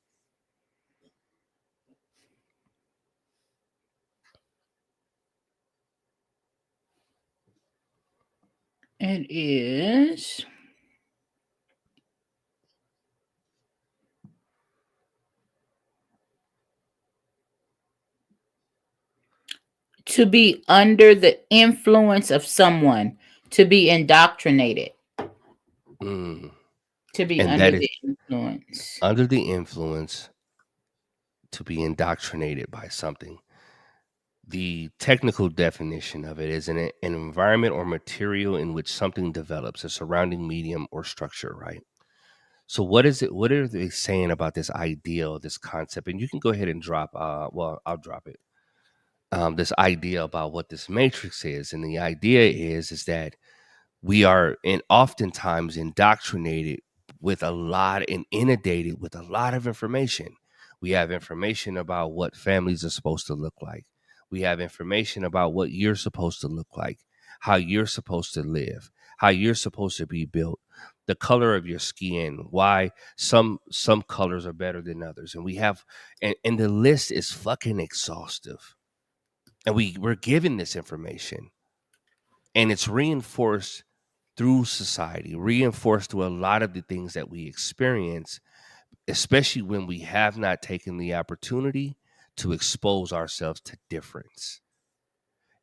It is to be under the influence of someone, To be indoctrinated. Mm. To be And under that is the influence. under the influence, to be indoctrinated by something. The technical definition of it is an environment or material in which something develops, a surrounding medium or structure, right? So what is it? What are they saying about this ideal, this concept? And you can go ahead and drop. Well, I'll drop it. This idea about what this matrix is, and the idea is that we are oftentimes indoctrinated with a lot and inundated with a lot of information. We have information about what families are supposed to look like. We have information about what you're supposed to look like, how you're supposed to live, how you're supposed to be built, the color of your skin, why some colors are better than others. And we have and the list is fucking exhaustive. And we're given this information, and it's reinforced through society, reinforced through a lot of the things that we experience, especially when we have not taken the opportunity to expose ourselves to difference.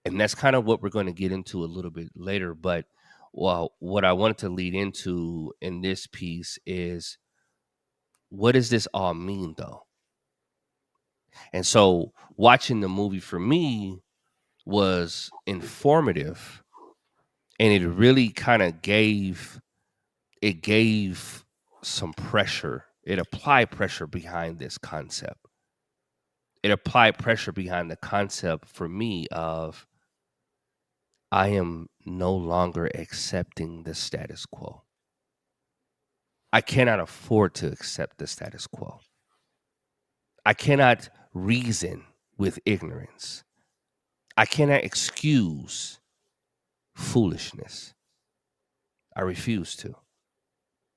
And that's kind of what we're going to get into a little bit later. But what I wanted to lead into in this piece is, what does this all mean, though? And so watching the movie for me was informative, and it really kind of gave some pressure. It applied pressure behind this concept. It applied pressure behind the concept for me of, I am no longer accepting the status quo. I cannot afford to accept the status quo. I cannot reason with ignorance. I cannot excuse foolishness. I refuse to.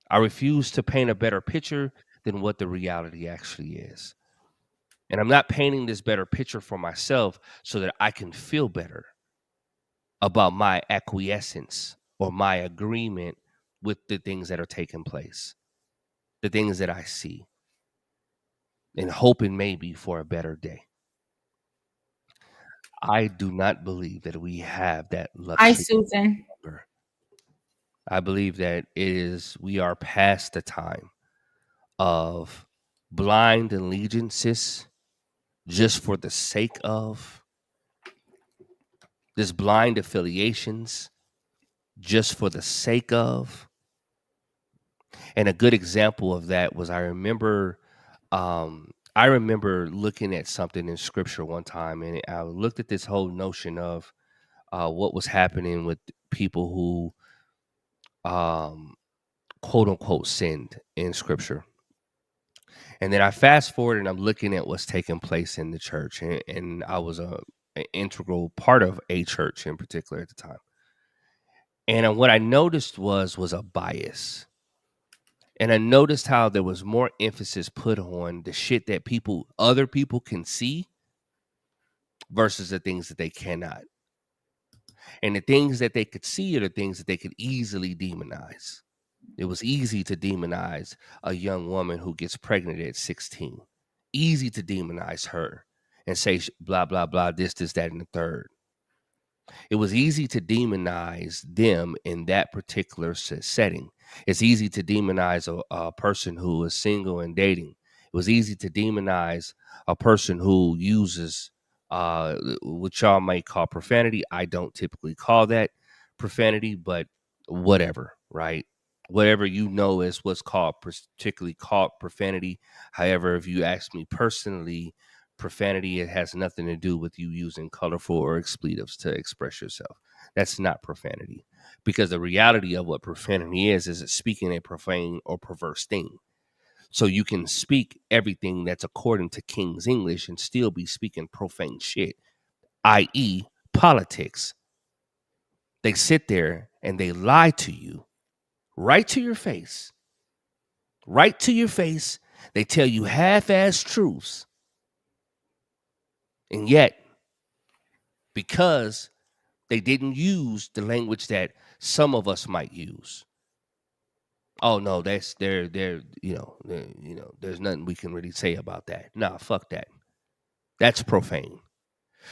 I refuse to paint a better picture than what the reality actually is. And I'm not painting this better picture for myself so that I can feel better about my acquiescence or my agreement with the things that are taking place, the things that I see, and hoping maybe for a better day. I do not believe that we have that Hi, luxury. Susan. I believe that we are past the time of blind allegiances just for the sake of, this blind affiliations just for the sake of. And a good example of that was, I remember looking at something in scripture one time, and I looked at this whole notion of what was happening with people who quote unquote sinned in scripture. And then I fast forward and I'm looking at what's taking place in the church. And I was an integral part of a church in particular at the time. And what I noticed was a bias. And I noticed how there was more emphasis put on the shit that other people can see versus the things that they cannot. And the things that they could see are the things that they could easily demonize. It was easy to demonize a young woman who gets pregnant at 16. Easy to demonize her and say blah, blah, blah, this, that, and the third. It was easy to demonize them in that particular setting. It's easy to demonize a person who is single and dating. It was easy to demonize a person who uses what y'all might call profanity. I don't typically call that profanity, but whatever, right? Whatever is what's particularly called profanity. However, if you ask me personally, profanity, it has nothing to do with you using colorful or expletives to express yourself. That's not profanity, because the reality of what profanity is it's speaking a profane or perverse thing. So you can speak everything that's according to King's English and still be speaking profane shit, i.e. politics. They sit there and they lie to you right to your face. Right to your face. They tell you half-assed truths. And yet, because they didn't use the language that some of us might use, oh no, that's there's nothing we can really say about that. Nah, fuck that. That's profane.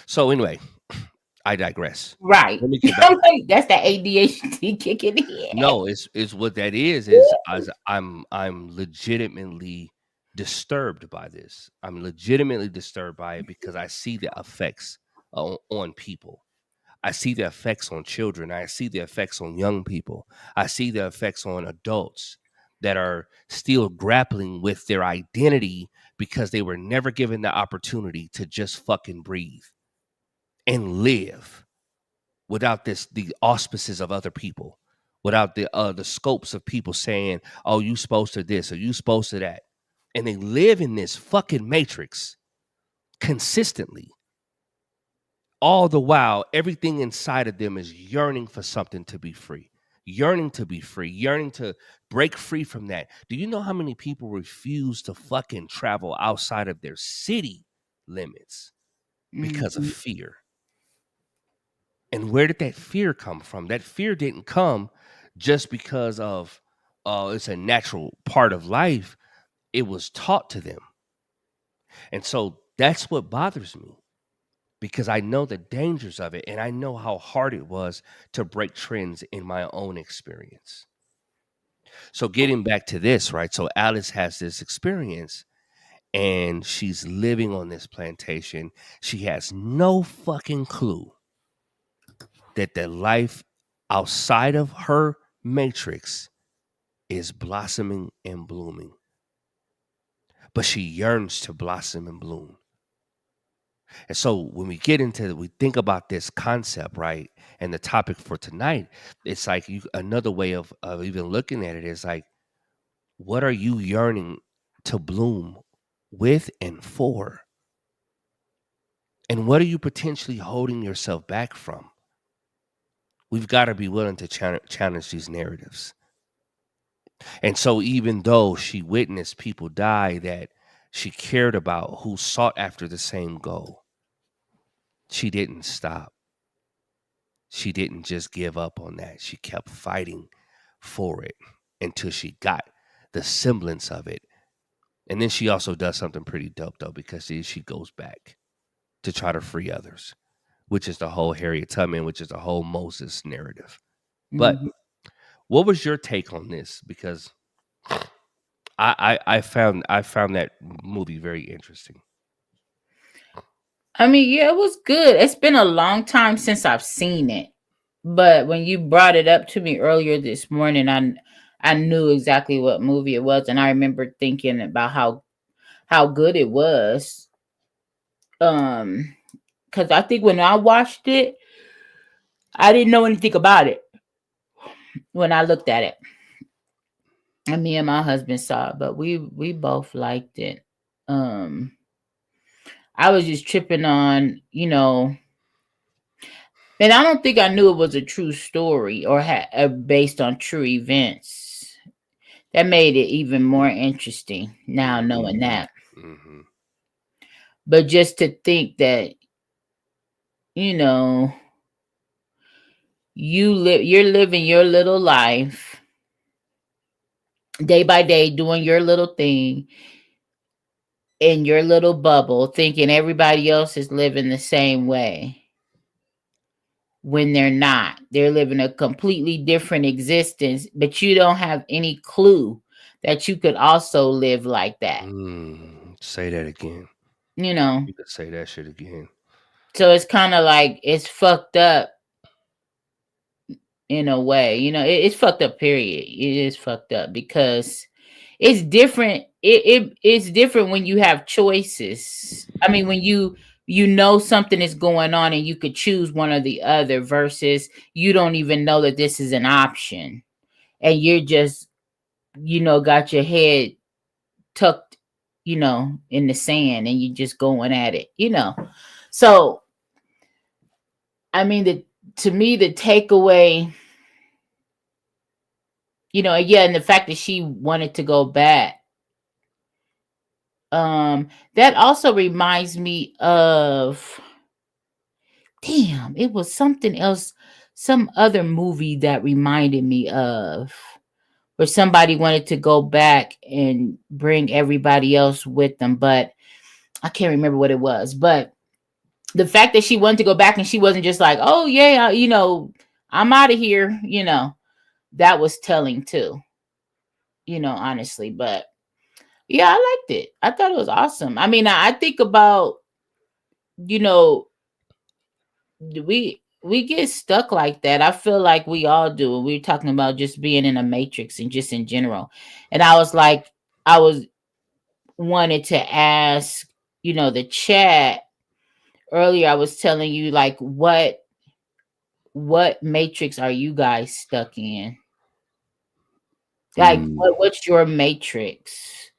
So anyway, I digress. Right. Let me get back. I'm like, that's that ADHD kicking in. No, it's what that is as I'm legitimately disturbed by this. I'm legitimately disturbed by it because I see the effects on people. I see the effects on children. I see the effects on young people. I see the effects on adults that are still grappling with their identity because they were never given the opportunity to just fucking breathe and live without the auspices of other people, without the scopes of people saying, "Oh, you supposed to this or you supposed to that," and they live in this fucking matrix consistently. All the while, everything inside of them is yearning for something to be free, yearning to be free, yearning to break free from that. Do you know how many people refuse to fucking travel outside of their city limits because of fear? And where did that fear come from? That fear didn't come just because of, it's a natural part of life. It was taught to them. And so that's what bothers me because I know the dangers of it and I know how hard it was to break trends in my own experience. So getting back to this, right? So Alice has this experience and she's living on this plantation. She has no fucking clue that the life outside of her matrix is blossoming and blooming. But she yearns to blossom and bloom. And so when we think about this concept, right? And the topic for tonight, it's like another way of even looking at it is like, what are you yearning to bloom with and for? And what are you potentially holding yourself back from? We've got to be willing to challenge these narratives. And so even though she witnessed people die that she cared about who sought after the same goal, she didn't stop. She didn't just give up on that. She kept fighting for it until she got the semblance of it. And then she also does something pretty dope, though, because she goes back to try to free others, which is the whole Harriet Tubman, which is the whole Moses narrative. But what was your take on this? Because I found that movie very interesting. I mean, yeah, it was good. It's been a long time since I've seen it. But when you brought it up to me earlier this morning, I knew exactly what movie it was, and I remember thinking about how good it was. Because I think when I watched it, I didn't know anything about it when I looked at it. And me and my husband saw it, but we both liked it. I was just tripping on, and I don't think I knew it was a true story or based on true events. That made it even more interesting now knowing that. Mm-hmm. But just to think that, you're living your little life day by day, doing your little thing in your little bubble, thinking everybody else is living the same way when they're not. They're living a completely different existence, but you don't have any clue that you could also live like that. Say that again. You could say that shit again. So it's kind of like it's fucked up in a way. It's fucked up, period. It is fucked up because it's different. It's different when you have choices. I mean, when you something is going on and you could choose one or the other versus you don't even know that this is an option and you're just, got your head tucked, in the sand and you're just going at it, So, I mean, to me, the takeaway, and the fact that she wanted to go back, that also reminds me of, it was something else, some other movie that reminded me of where somebody wanted to go back and bring everybody else with them, but I can't remember what it was. But the fact that she wanted to go back and she wasn't just like, oh yeah, I'm out of here, that was telling too, honestly. But yeah, I liked it. I thought it was awesome. I mean, I think about, you know, we get stuck like that. I feel like we all do. We were talking about just being in a matrix and just in general. And I was like, I was wanted to ask, the chat earlier. I was telling you like what matrix are you guys stuck in? Like what's your matrix?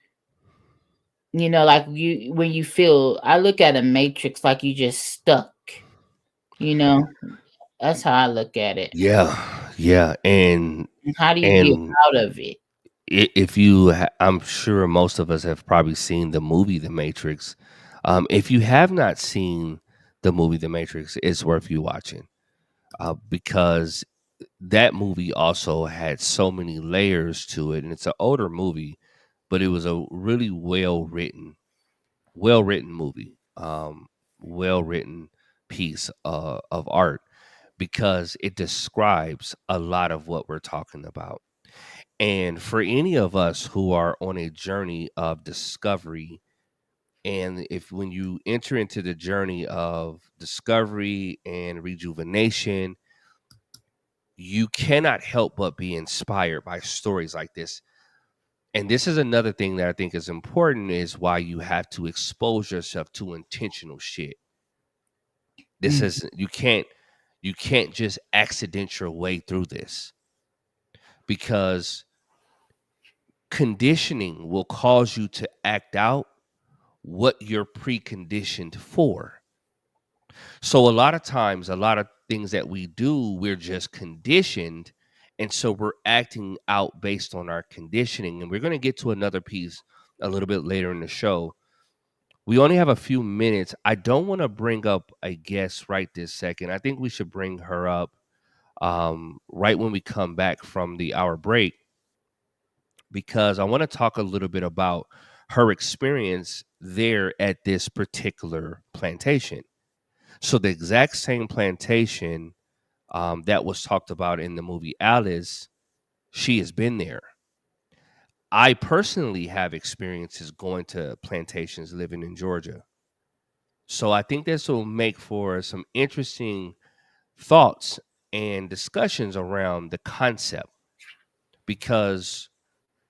Like when you feel, I look at a matrix like you just stuck, you know. That's how I look at it. Yeah, and How do you get and out of it? if I'm sure most of us have probably seen the movie The Matrix. If you have not seen the movie The Matrix, it's worth you watching, because that movie also had so many layers to it, and it's an older movie, but it was a really well written movie, well written piece of art, because it describes a lot of what we're talking about. And for any of us who are on a journey of discovery, and if when you enter into the journey of discovery and rejuvenation, you cannot help but be inspired by stories like this. And this is another thing that I think is important, is why you have to expose yourself to intentional shit. This is you can't just accident your way through this, because conditioning will cause you to act out what you're preconditioned for. So a lot of times, a lot of things that we do, we're just conditioned. And so we're acting out based on our conditioning. And we're going to get to another piece a little bit later in the show. We only have a few minutes. I don't want to bring up a guest right this second. I think we should bring her up right when we come back from the hour break, because I want to talk a little bit about her experience there at this particular plantation. So the exact same plantation that was talked about in the movie Alice, she has been there. I personally have experiences going to plantations living in Georgia. So I think this will make for some interesting thoughts and discussions around the concept, because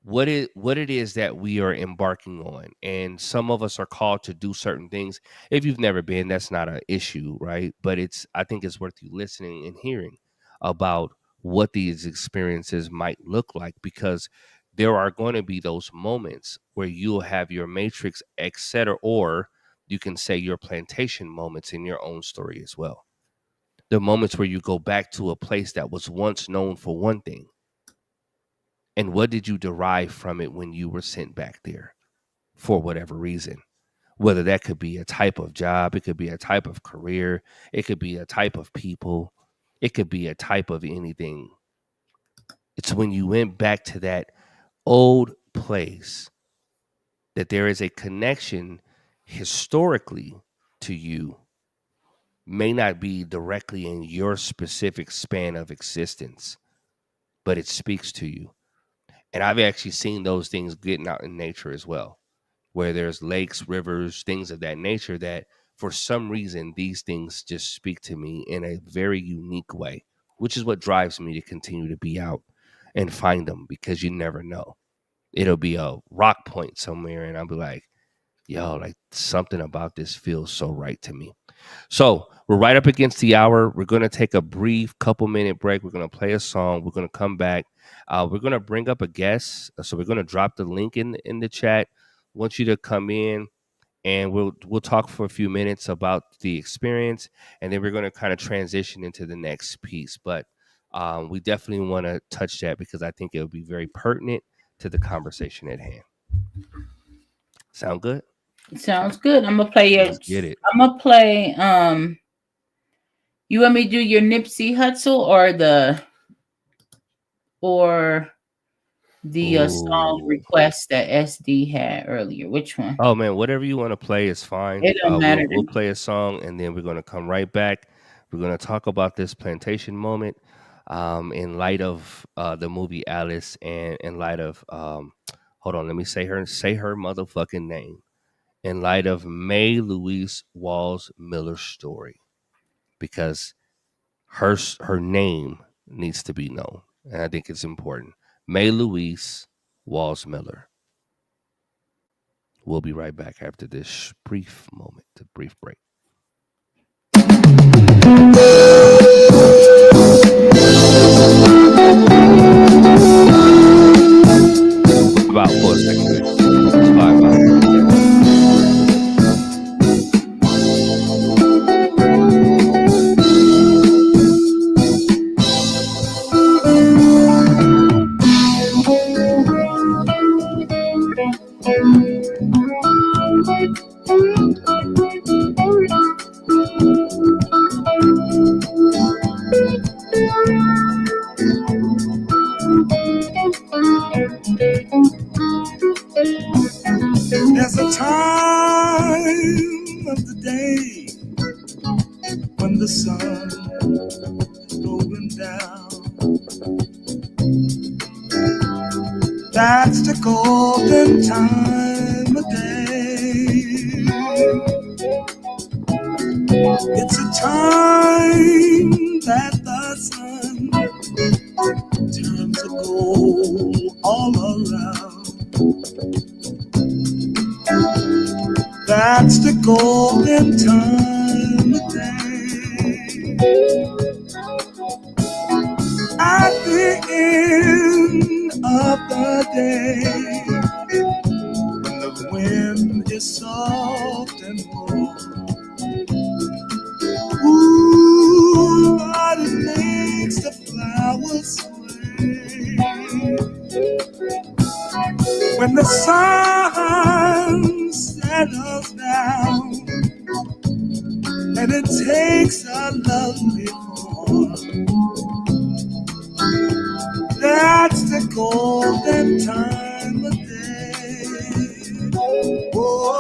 what it is that we are embarking on, and some of us are called to do certain things. If you've never been, that's not an issue, right? But I think it's worth you listening and hearing about what these experiences might look like, because there are going to be those moments where you'll have your matrix, etc., or you can say your plantation moments in your own story as well. The moments where you go back to a place that was once known for one thing, and what did you derive from it when you were sent back there for whatever reason? Whether that could be a type of job, it could be a type of career, it could be a type of people, it could be a type of anything. It's when you went back to that old place that there is a connection historically to you, may not be directly in your specific span of existence, but it speaks to you. And I've actually seen those things getting out in nature as well, where there's lakes, rivers, things of that nature, that for some reason these things just speak to me in a very unique way, which is what drives me to continue to be out and find them, because you never know. It'll be a rock point somewhere and I'll be like, yo, like something about this feels so right to me. So we're right up against the hour. We're going to take a brief couple-minute break. We're going to play a song. We're going to come back. We're going to bring up a guest. So we're going to drop the link in the chat. I want you to come in, and we'll talk for a few minutes about the experience, and then we're going to kind of transition into the next piece. But we definitely want to touch that, because I think it will be very pertinent to the conversation at hand. Sound good? Sounds good. I'm gonna play Let's get it. I'm gonna play. You want me to do your Nipsey Hussle or the song request that SD had earlier. Which one? Oh man, whatever you want to play is fine. It don't matter. We'll play a song and then we're gonna come right back. We're gonna talk about this plantation moment, in light of the movie Alice, and in light of hold on, let me say her motherfucking name. In light of Mae Louise Walls Miller's story, because her name needs to be known, and I think it's important. Mae Louise Walls Miller. We'll be right back after this brief moment, a brief break. About 4 seconds. It's fine. There's a time of the day when the sun is going down. That's the golden time of day. It's a time that the sun turns to gold all around. That's the golden time of day. At the end of the day, when the wind is soft and warm, ooh, but it makes the flowers sway. When the sun settles down and it takes a lovely form, that's the golden time of day. Oh,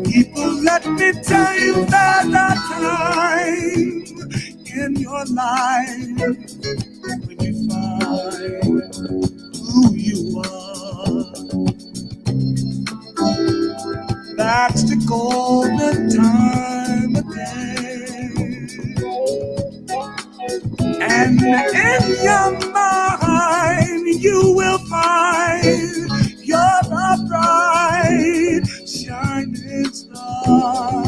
people, let me tell you that the time in your life when you find who you are, that's the golden time of day. And in your mind you will find you're a bright shining star.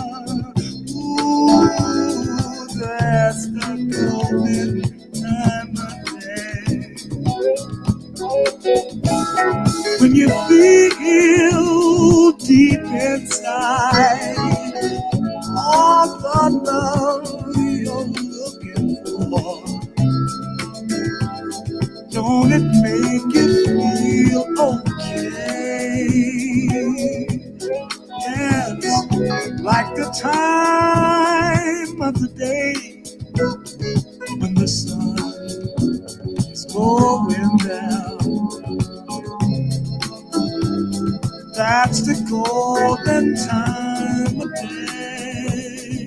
Ooh, that's the golden time of day. When you feel deep inside all the love you're looking for, don't it make you feel okay? Yes, like the time of the day when the sun is going down. That's the golden time of day.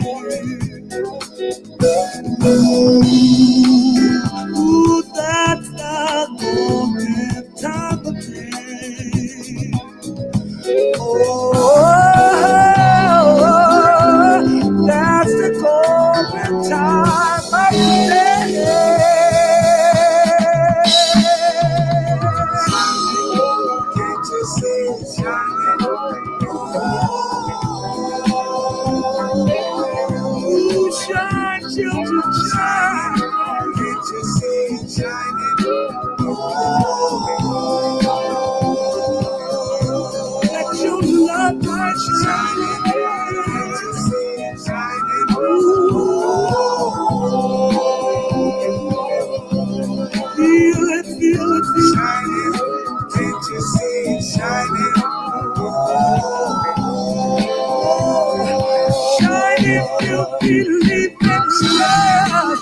Ooh, that's the golden time of day. Oh, that's the golden time of day. Can't you see it shining? believe in love,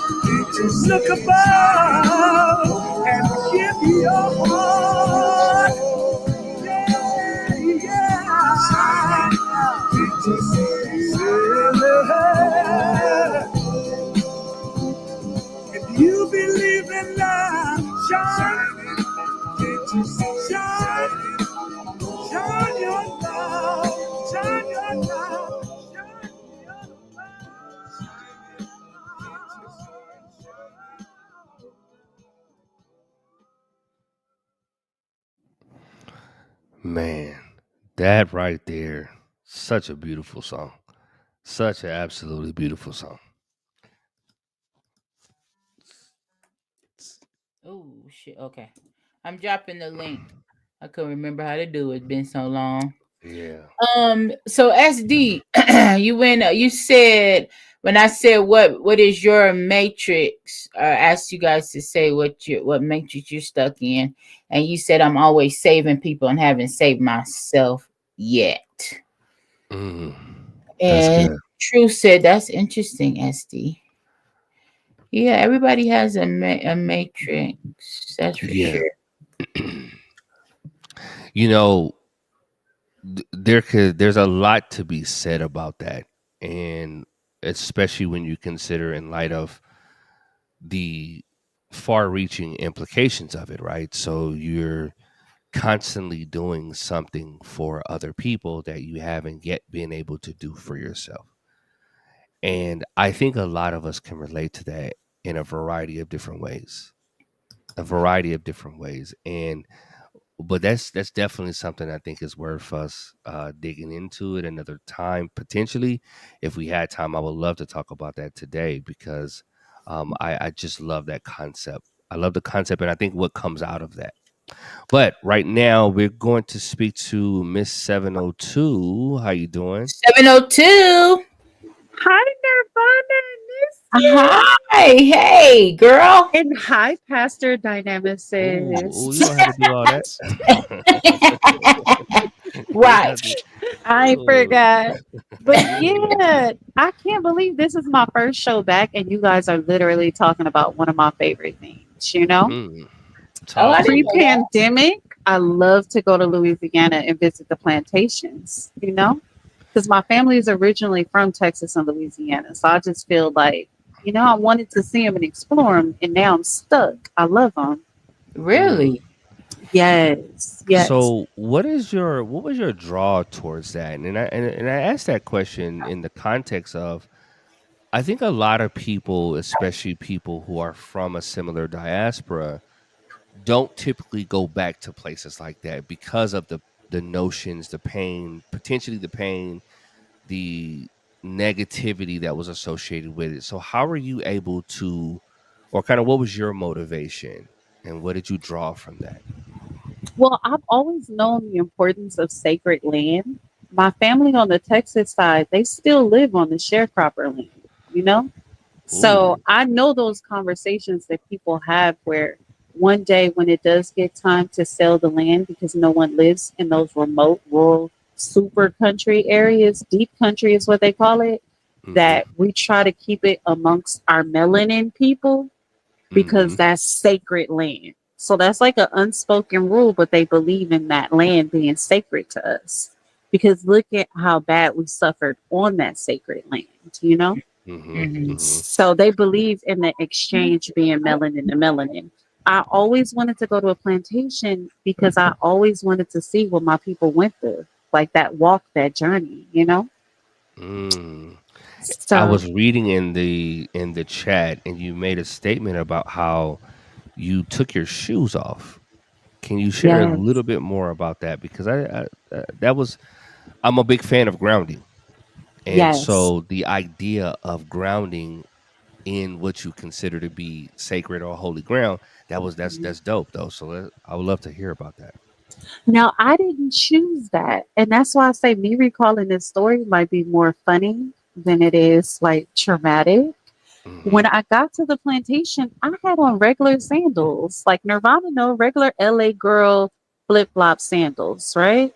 look above and give your heart. If you believe in love, shine, shine, shine your love, shine your love, shine your Man, that right there, such a beautiful song. Such an absolutely beautiful song. Oh shit. Okay. I'm dropping the link. I couldn't remember how to do it. It's been so long. Yeah. So SD, you said when I said what is your matrix, I asked you guys to say what matrix you're stuck in, and you said I'm always saving people and haven't saved myself yet. That's And good. True said that's interesting, SD. Yeah, everybody has a matrix. That's for Yeah. sure. You know, there's a lot to be said about that, and especially when you consider in light of the far-reaching implications of it, right? So you're constantly doing something for other people that you haven't yet been able to do for yourself. And I think a lot of us can relate to that in a variety of different ways. A variety of different ways. And but that's definitely something I think is worth us digging into at another time potentially. If we had time, I would love to talk about that today because I just love that concept. I love the concept, and I think what comes out of that. But right now, we're going to speak to Miss 702. How you doing? 702. Hi, Nirvana. Hi, hey, girl. And hi, Pastor Ooh, Dynamicist. you don't have to do all that. You don't Right. have to- I Ooh. forgot. But yeah, I can't believe this is my first show back, and you guys are literally talking about one of my favorite things, you know? Mm. Oh, I Talk to didn't me. know that. Pre-pandemic, I love to go to Louisiana and visit the plantations, you know? Because my family is originally from Texas and Louisiana. So I just feel like, you know, I wanted to see them and explore them, and now I'm stuck. I love them. Really? Yes, yes. So, what was your draw towards that? And I asked that question in the context of I think a lot of people, especially people who are from a similar diaspora, don't typically go back to places like that because of the notions, the pain, potentially the pain, the negativity that was associated with it. So how are you able to, or kind of what was your motivation and what did you draw from that? Well, I've always known the importance of sacred land. My family on the Texas side, they still live on the sharecropper land, you know? So Ooh. I know those conversations that people have where one day when it does get time to sell the land because no one lives in those remote, rural, super country areas, deep country is what they call it, Mm-hmm. that we try to keep it amongst our melanin people Mm-hmm. because that's sacred land. So that's like an unspoken rule, but they believe in that land being sacred to us. Because look at how bad we suffered on that sacred land, you know? Mm-hmm. Mm-hmm. Mm-hmm. So they believe in the exchange being melanin to melanin. I always wanted to go to a plantation because I always wanted to see what my people went through, like that walk, that journey, you know? Mm. I So, was reading in the chat and you made a statement about how you took your shoes off. Can you share a yes, little bit more about that? Because that was I'm a big fan of grounding. And yes. so the idea of grounding in what you consider to be sacred or holy ground, that's dope though. So I would love to hear about that. Now, I didn't choose that. And that's why I say me recalling this story might be more funny than it is like traumatic. Hmm. When I got to the plantation, I had on regular sandals, like Nirvana, no regular LA girl flip flop sandals, right?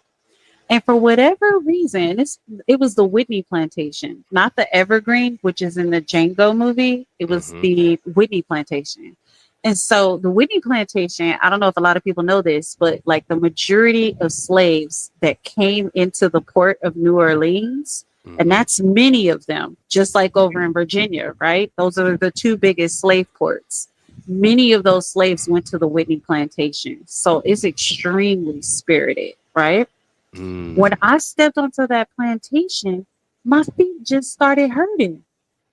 And for whatever reason, it was the Whitney plantation, not the Evergreen, which is in the Django movie. It was Mm-hmm. the Whitney plantation. And so the Whitney plantation, I don't know if a lot of people know this, but like the majority of slaves that came into the port of New Orleans, and Mm-hmm. that's many of them, just like over in Virginia, right? Those are the two biggest slave ports. Many of those slaves went to the Whitney plantation. So it's extremely spirited, right? When Mm. I stepped onto that plantation, my feet just started hurting.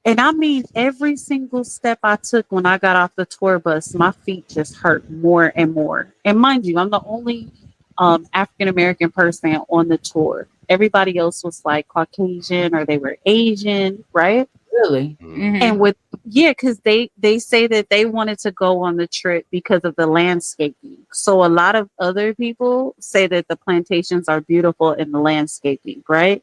And I mean, every single step I took when I got off the tour bus, my feet just hurt more and more. And mind you, I'm the only African American person on the tour. Everybody else was like Caucasian or they were Asian, right? Really? Mm. And with because they say that they wanted to go on the trip because of the landscaping. So a lot of other people say that the plantations are beautiful in the landscaping, right?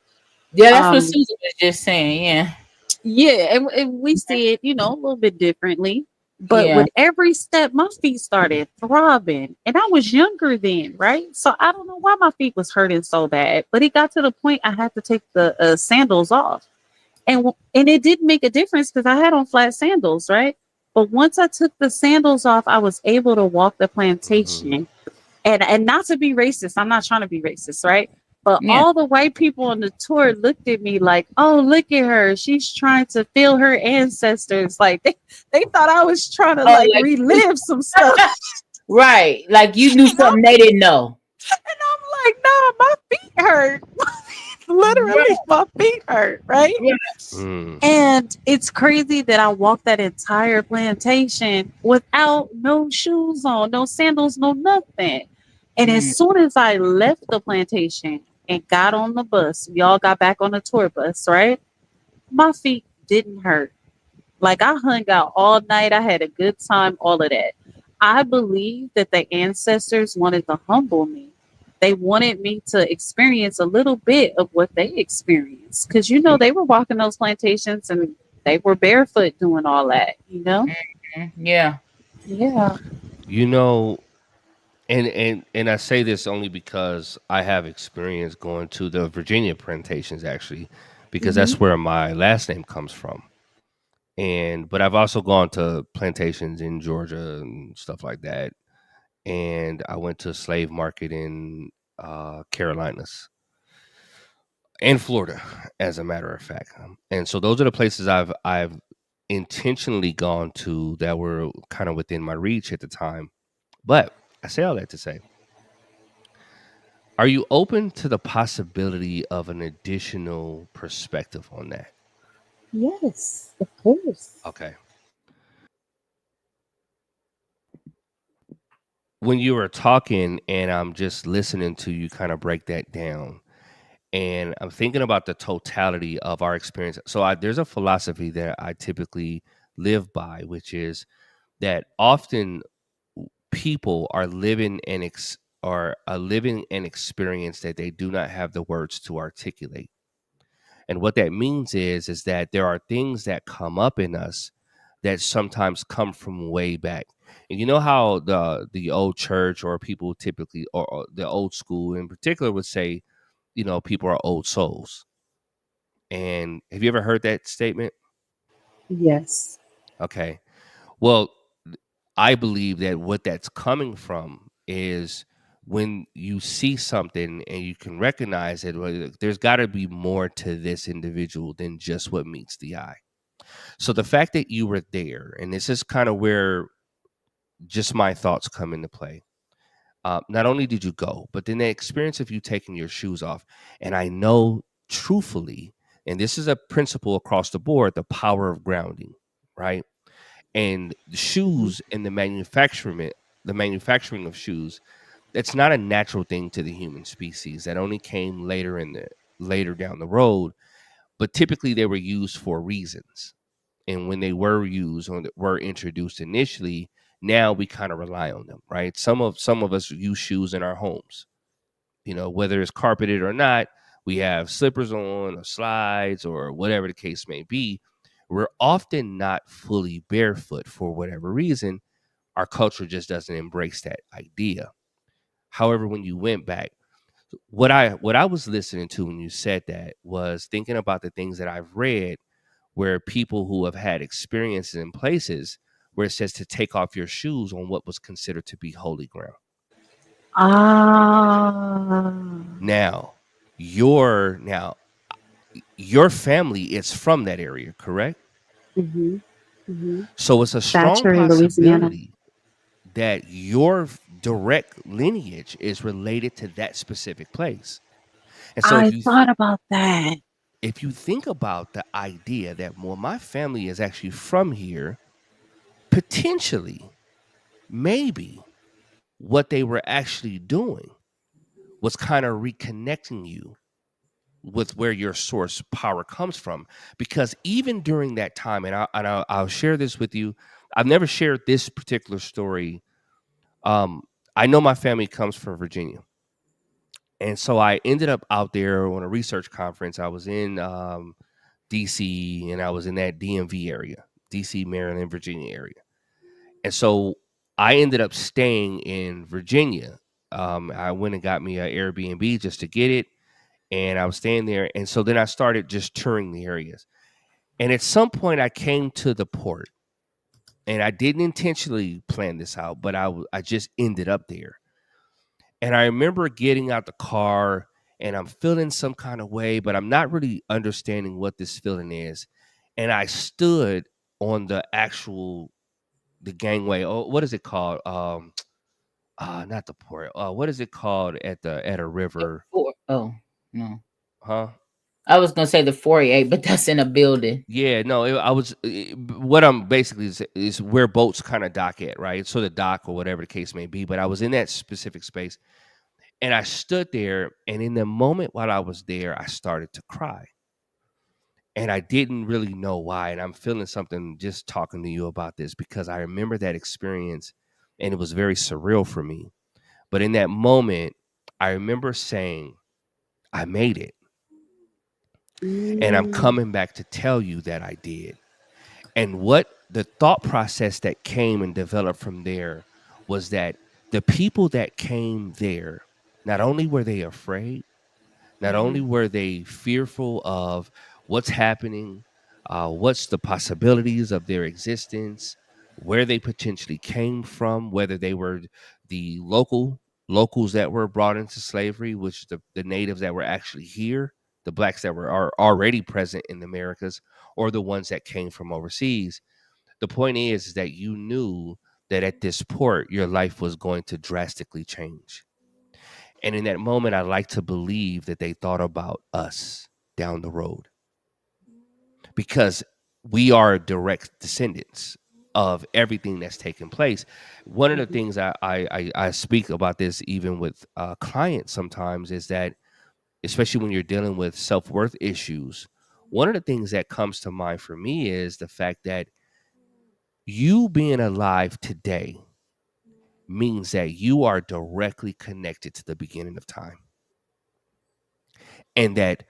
Yeah, that's what Um, Susan was just saying. Yeah. yeah, and we see it, a little bit differently. But Yeah. with every step, my feet started throbbing, and I was younger then, right? So I don't know why my feet was hurting so bad, but it got to the point I had to take the sandals off. And it did make a difference because I had on flat sandals, right? But once I took the sandals off, I was able to walk the Mm-hmm. plantation. And not to be racist, I'm not trying to be racist, right? But Yeah. all the white people on the tour looked at me like, oh, look at her. She's trying to feel her ancestors. Like they thought I was trying to Oh, like like relive some stuff. right. Like you knew something they didn't know. And I'm like, nah, my feet hurt. Literally, my feet hurt, right? Yeah. Mm. And it's crazy that I walked that entire plantation without no shoes on, no sandals, no nothing. And as soon as I left the plantation and got on the bus, we all got back on the tour bus, right? My feet didn't hurt. Like I hung out all night. I had a good time, all of that. I believe that the ancestors wanted to humble me. They wanted me to experience a little bit of what they experienced. Because, they were walking those plantations and they were barefoot doing all that. Yeah. Yeah. You know, and I say this only because I have experience going to the Virginia plantations actually, because Hmm. that's where my last name comes from. But I've also gone to plantations in Georgia and stuff like that. And I went to a slave market in Carolinas and Florida, as a matter of fact. And so those are the places I've intentionally gone to that were kind of within my reach at the time. But I say all that to say, are you open to the possibility of an additional perspective on that? Yes, of course. Okay. When you were talking and I'm just listening to you kind of break that down, and I'm thinking about the totality of our experience. So there's a philosophy that I typically live by, which is that often people are living living an experience that they do not have the words to articulate. And what that means is that there are things that come up in us that sometimes come from way back. And you know how the old church or people typically or the old school in particular would say, people are old souls. And have you ever heard that statement? Yes. Okay. Well, I believe that what that's coming from is when you see something and you can recognize it, well, there's got to be more to this individual than just what meets the eye. So the fact that you were there, and this is kind of where just my thoughts come into play. Not only did you go, but then the experience of you taking your shoes off. And I know truthfully, and this is a principle across the board, the power of grounding, right? And the shoes and the manufacturing of shoes, that's not a natural thing to the human species. That only came later down the road, but typically they were used for reasons. And when they were used or were introduced initially, now we kind of rely on them, right? Some of us use shoes in our homes, whether it's carpeted or not. We have slippers on or slides or whatever the case may be. We're often not fully barefoot for whatever reason. Our culture just doesn't embrace that idea. However, when you went back, What I was listening to when you said that was thinking about the things that I've read where people who have had experiences in places where it says to take off your shoes on what was considered to be holy ground. Ah. Now, your family is from that area, correct? Mm-hmm. Mm-hmm. So it's a strong Thatcher in Louisiana. possibility that your direct lineage is related to that specific place. And so I thought about that. if you think about the idea that my family is actually from here, potentially, maybe what they were actually doing was kind of reconnecting you with where your source power comes from. Because even during that time, and I'll share this with you. I've never shared this particular story. I know my family comes from Virginia. And so I ended up out there on a research conference. I was in DC, and I was in that DMV area, DC, Maryland, Virginia area. And so I ended up staying in Virginia. I went and got me an Airbnb just to get it. And I was staying there. And so then I started just touring the areas. And at some point I came to the port, and I didn't intentionally plan this out, but I just ended up there. And I remember getting out the car, and I'm feeling some kind of way, but I'm not really understanding what this feeling is. And I stood on the gangway. Oh, what is it called? Not the port. What is it called at a river? Oh no. Huh? I was gonna say the 48, but that's in a building. Yeah, no. What I'm basically is where boats kind of dock at, right? So the dock or whatever the case may be. But I was in that specific space, and I stood there, and in the moment while I was there, I started to cry, and I didn't really know why. And I'm feeling something just talking to you about this because I remember that experience, and it was very surreal for me. But in that moment, I remember saying, I made it. And I'm coming back to tell you that I did. And what the thought process that came and developed from there was that the people that came there, not only were they afraid, not only were they fearful of what's happening, what's the possibilities of their existence, where they potentially came from, whether they were the locals that were brought into slavery, which the natives that were actually here, the blacks that are already present in the Americas, or the ones that came from overseas. The point is that you knew that at this port, your life was going to drastically change. And in that moment, I like to believe that they thought about us down the road because we are direct descendants of everything that's taken place. One of the things I speak about this even with clients sometimes is that, especially when you're dealing with self-worth issues, one of the things that comes to mind for me is the fact that you being alive today means that you are directly connected to the beginning of time. And that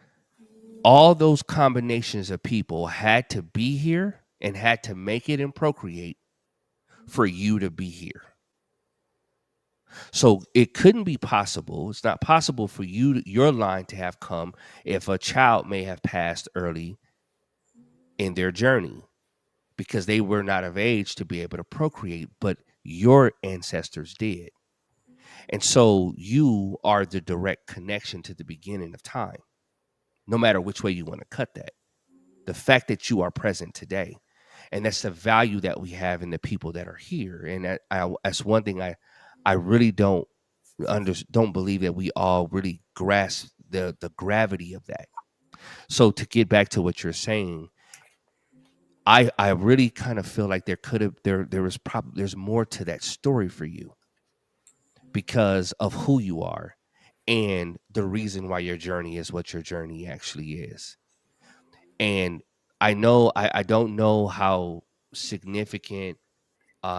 all those combinations of people had to be here and had to make it and procreate for you to be here. So it couldn't be possible. It's not possible for your line to have come if a child may have passed early in their journey because they were not of age to be able to procreate, but your ancestors did. And so you are the direct connection to the beginning of time, no matter which way you want to cut that. The fact that you are present today, and that's the value that we have in the people that are here. And that's one thing I really don't believe that we all really grasp the gravity of that. So to get back to what you're saying, I really kind of feel like there's more to that story for you because of who you are and the reason why your journey is what your journey actually is. And I know I don't know how significant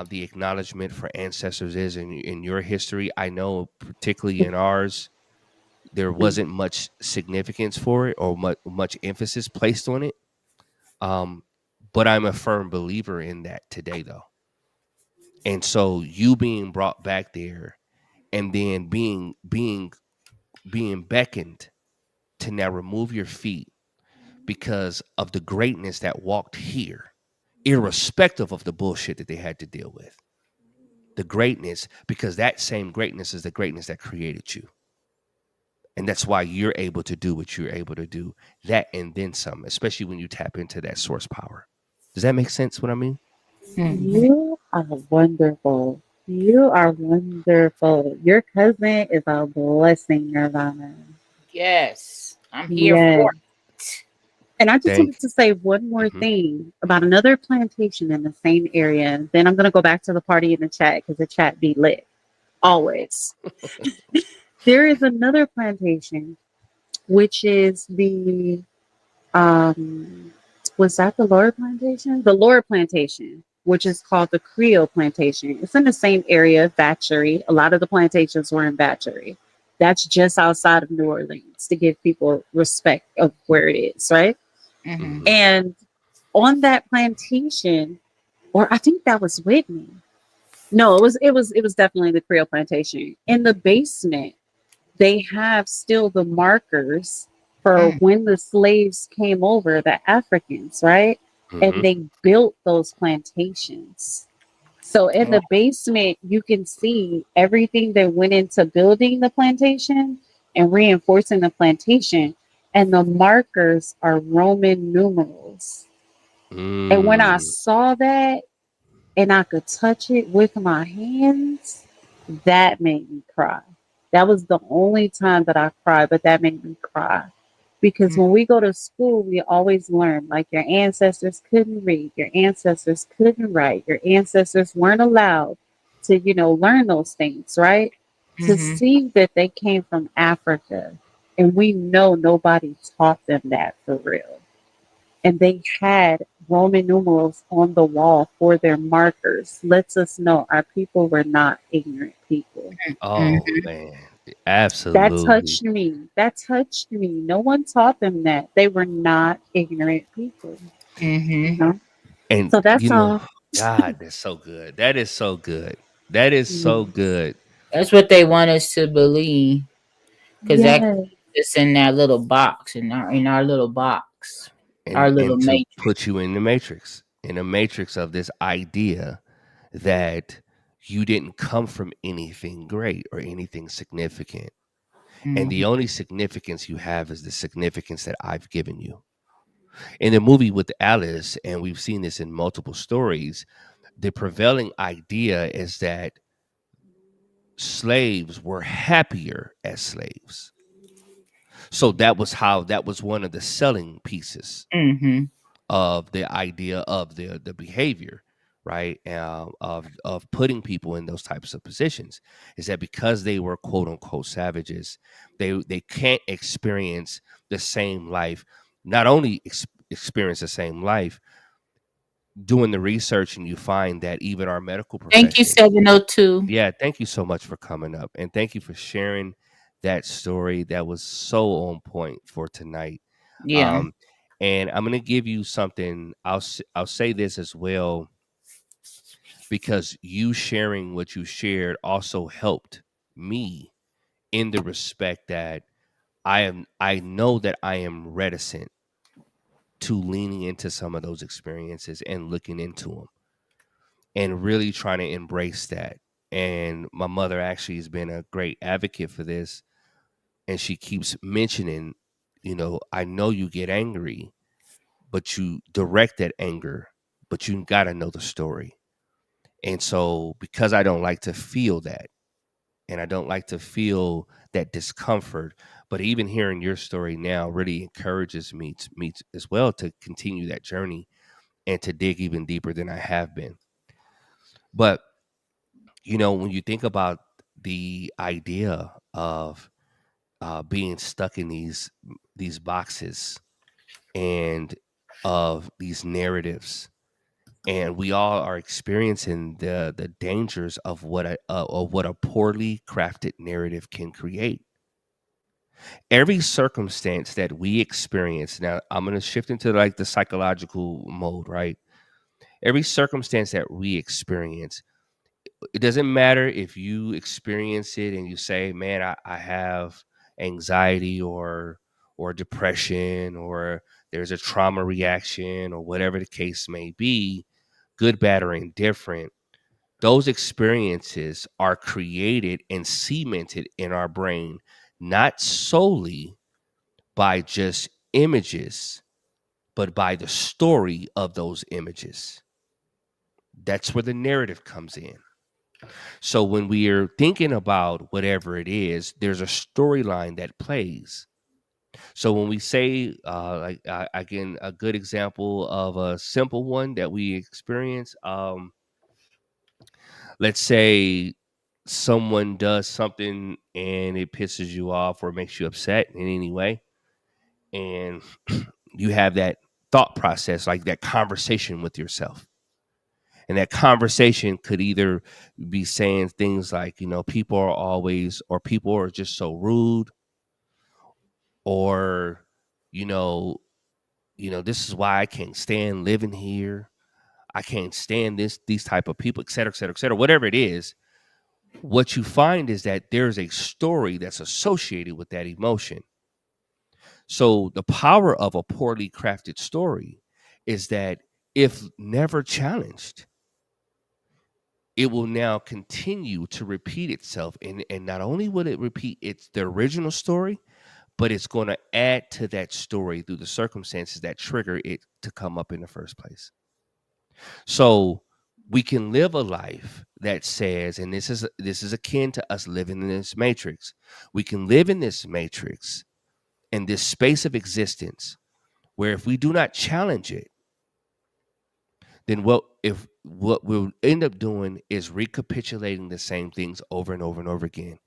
the acknowledgement for ancestors is in your history. I know particularly in ours, there wasn't much significance for it or much emphasis placed on it. But I'm a firm believer in that today, though. And so you being brought back there and then being being beckoned to now remove your feet because of the greatness that walked here, irrespective of the bullshit that they had to deal with. The greatness, because that same greatness is the greatness that created you. And that's why you're able to do what you're able to do, that and then some, especially when you tap into that source power. Does that make sense what I mean? You are wonderful. You are wonderful. Your cousin is a blessing, Nirvana. Yes, I'm here Yes. for it. And I just Thank wanted to say one more Mhm. thing about another plantation in the same area. Then I'm going to go back to the party in the chat because the chat be lit always. There is another plantation, which is the was that the Laura plantation? The Laura plantation, which is called the Creole plantation. It's in the same area, Batchery. A lot of the plantations were in Batchery. That's just outside of New Orleans to give people respect of where it is, right? Mhm. And on that plantation, or I think that was Whitney. No, it was definitely the Creole plantation. In the basement, they have still the markers for Mm. when the slaves came over, the Africans, right? And Mhm. they built those plantations. So in Oh, the basement, you can see everything that went into building the plantation and reinforcing the plantation. And the markers are Roman numerals. And when I Mm. saw that and I could touch it with my hands, that made me cry. That was the only time that I cried, but that made me cry. Because mm. when we go to school, we always learn like your ancestors couldn't read, your ancestors couldn't write, your ancestors weren't allowed to, learn those things, right? To Mhm. see that they came from Africa and we know nobody taught them that for real. And they had Roman numerals on the wall for their markers. Lets us know our people were not ignorant people. Oh Mhm. man, That absolutely. touched me. That touched me. No one taught them that. They were not ignorant people. You Mhm. know? And So that's all. God, that's so good. That is so good. That is so Yes. good. That's what they want us to believe, because that Yes. keeps us in that little box, in our little box, our little And to matrix. put you in a matrix of this idea that you didn't come from anything great or anything significant. And the Mhm. only significance you have is the significance that I've given you. In the movie with Alice, and we've seen this in multiple stories, the prevailing idea is that slaves were happier as slaves. So that was one of the selling pieces Mhm. of the idea of the behavior, right? Of putting people in those types of positions, is that because they were quote unquote savages, they can't experience the same life. Not only experience the same life, doing the research, and you find that even our medical Thank you, profession. 702. Yeah, thank you so much for coming up, and thank you for sharing that story. That was so on point for tonight. Yeah. Um, and I'm gonna give you something. I'll say this as well, because you sharing what you shared also helped me in the respect that I know that I am reticent to leaning into some of those experiences and looking into them and really trying to embrace that. And my mother actually has been a great advocate for this. And she keeps mentioning, I know you get angry, but you direct that anger, but you got to know the story. And so, because I don't like to feel that, and I don't like to feel that discomfort, but even hearing your story now really encourages me as well to continue that journey and to dig even deeper than I have been. But when you think about the idea of being stuck in these boxes and of these narratives, and we all are experiencing the dangers of what a poorly crafted narrative can create. Every circumstance that we experience, now I'm going to shift into like the psychological mode, right? Every circumstance that we experience, it doesn't matter if you experience it and you say, man, I have anxiety or depression, or there's a trauma reaction, or whatever the case may be, good, bad, or indifferent, those experiences are created and cemented in our brain, not solely by just images, but by the story of those images. That's where the narrative comes in. So when we are thinking about whatever it is, there's a storyline that plays. So when we say, again, a good example of a simple one that we experience, let's say someone does something and it pisses you off or makes you upset in any way, and you have that thought process, like that conversation with yourself. And that conversation could either be saying things like, people are always, or people are just so rude, or, you know, this is why I can't stand living here. I can't stand these type of people, et cetera, et cetera, et cetera. Whatever it is, what you find is that there's a story that's associated with that emotion. So the power of a poorly crafted story is that if never challenged, it will now continue to repeat itself. And not only will it repeat the original story, but it's going to add to that story through the circumstances that trigger it to come up in the first place. So we can live a life that says, and this is akin to us living in this matrix. We can live in this matrix, in this space of existence, where if we do not challenge it, then what we'll end up doing is recapitulating the same things over and over and over again.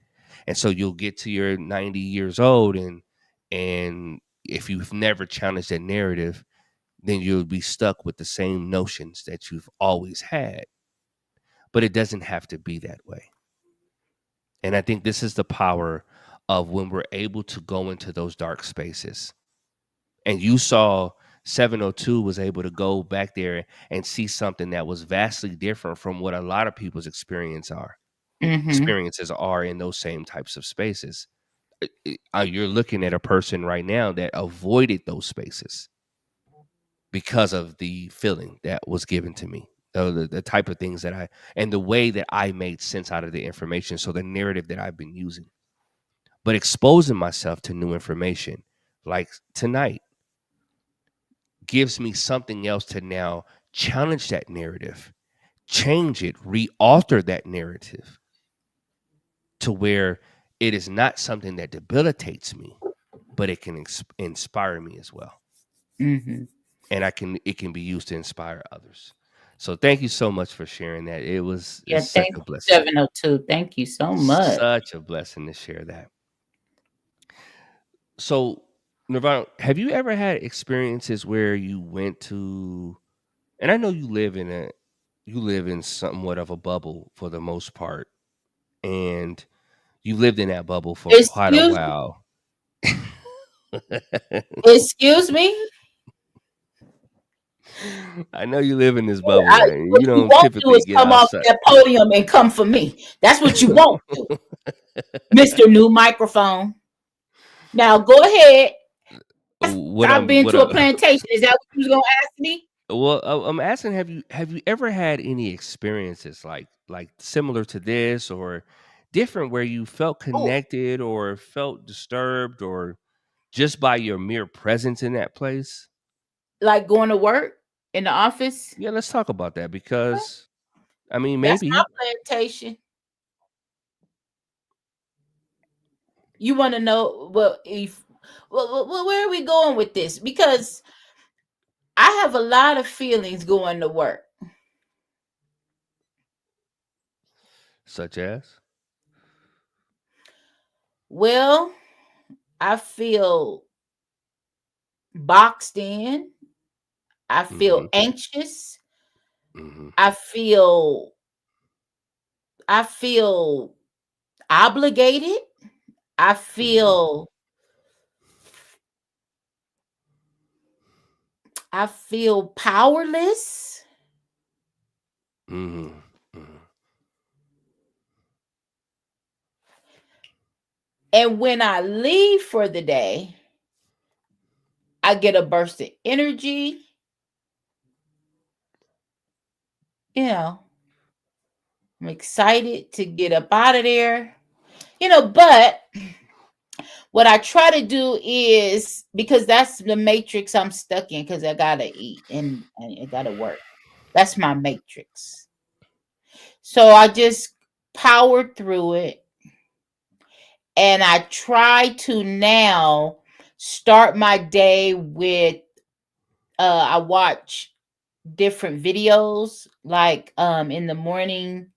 And so you'll get to your 90 years old, and if you've never challenged that narrative, then you'll be stuck with the same notions that you've always had. But it doesn't have to be that way. And I think this is the power of when we're able to go into those dark spaces. And you saw 702 was able to go back there and see something that was vastly different from what a lot of people's experiences are in those same types of spaces. You're looking at a person right now that avoided those spaces because of the feeling that was given to me, the type of things that and the way that I made sense out of the information. So the narrative that I've been using, but exposing myself to new information like tonight gives me something else to now challenge that narrative, change it, re-alter that narrative to where it is not something that debilitates me, but it can inspire me as well. Mm-hmm. And it can be used to inspire others. So thank you so much for sharing that. It's such a blessing. 702. Thank you so much. Such a blessing to share that. So, Nirvana, have you ever had experiences where you went to, and I know you live in somewhat of a bubble for the most part, and you lived in that bubble for quite a while. Excuse me? I know you live in this bubble. What you don't won't typically do is get come outside. off that podium and come for me. That's what you won't do, Mr. New Microphone. Now go ahead. I've been to a plantation. Is that what you was gonna ask me? Well, I'm asking, have you ever had any experiences like similar to this or different where you felt connected or felt disturbed or just by your mere presence in that place? Like going to work in the office? Yeah, let's talk about that because I mean, That's maybe my plantation. You want to know where are we going with this? Because I have a lot of feelings going to work. Such as? Well, I feel boxed in. I feel anxious. I feel obligated. I feel powerless. And when I leave for the day, I get a burst of energy. You know, I'm excited to get up out of there. But what I try to do is, because that's the matrix I'm stuck in, because I gotta eat and I gotta work. That's my matrix. So I just powered through it, and I try to now start my day with I watch different videos, like in the morning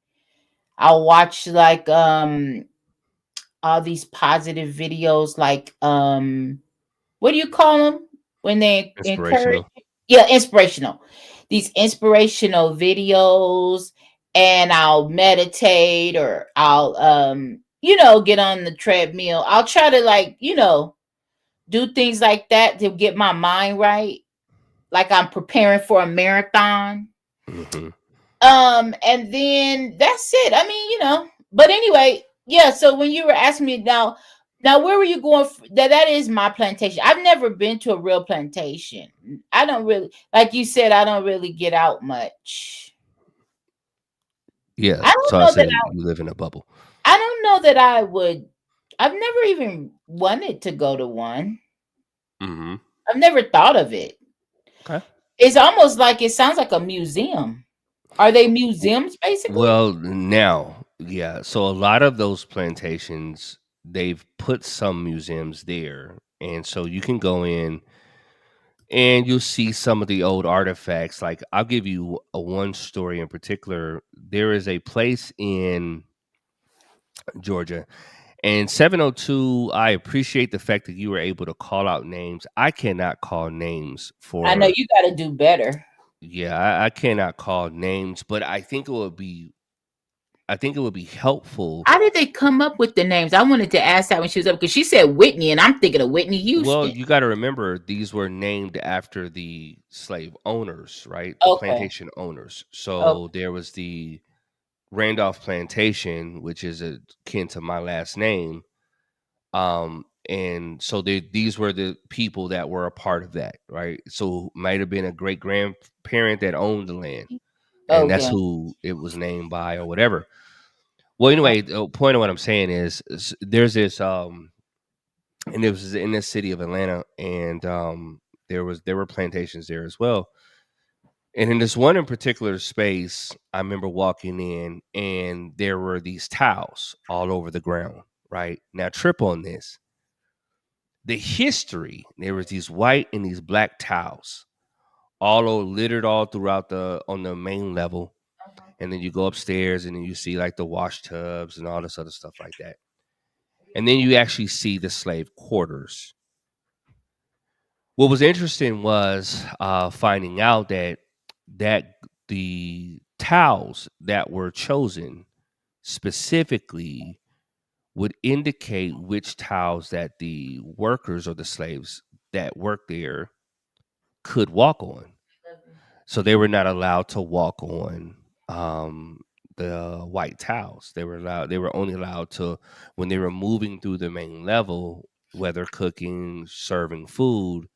I'll watch like all these positive videos, like what do you call them when they encourage? Inspirational. Yeah, inspirational. These inspirational videos, and I'll meditate, or I'll get on the treadmill. I'll try to, like, do things like that to get my mind right, like I'm preparing for a marathon. Mm-hmm. And then that's it. I mean, but anyway, yeah. So when you were asking me now where were you going? That is my plantation. I've never been to a real plantation. I don't really, like you said, I don't really get out much. Yeah. I don't So I know that said you live in a bubble. I don't know that I would. I've never even wanted to go to one. Mm-hmm. I've never thought of it. Okay. It's almost like, it sounds like a museum. Are they museums basically? Well, now, yeah. So a lot of those plantations, they've put some museums there, and so you can go in and you'll see some of the old artifacts. Like, I'll give you one story in particular. There is a place in Georgia, and 702. I appreciate the fact that you were able to call out names. I cannot call names I know for. you got to do better. Yeah, I cannot call names, but I think it would be. I think it would be helpful. How did they come up with the names? I wanted to ask that when she was up, because she said Whitney, and I'm thinking of Whitney Well, Houston. you got to remember, these were named after the slave owners, right? The Okay. plantation owners. So there was the Randolph Plantation, which is akin to my last name. And so these were the people that were a part of that, right? So might have been a great grandparent that owned the land, and that's Okay. who it was named by, or whatever. Well, anyway, the point of what I'm saying is there's this and it was in the city of Atlanta, and there were plantations there as well. And in this one in particular space, I remember walking in, and there were these towels all over the ground. Right now, trip on this. The history, there was these white and these black towels, littered all throughout on the main level, and then you go upstairs, and then you see like the wash tubs and all this other stuff like that. And then you actually see the slave quarters. What was interesting was finding out that the towels that were chosen specifically would indicate which towels that the workers or the slaves that worked there could walk on. So they were not allowed to walk on the white towels. They were only allowed to, when they were moving through the main level, whether cooking, serving food,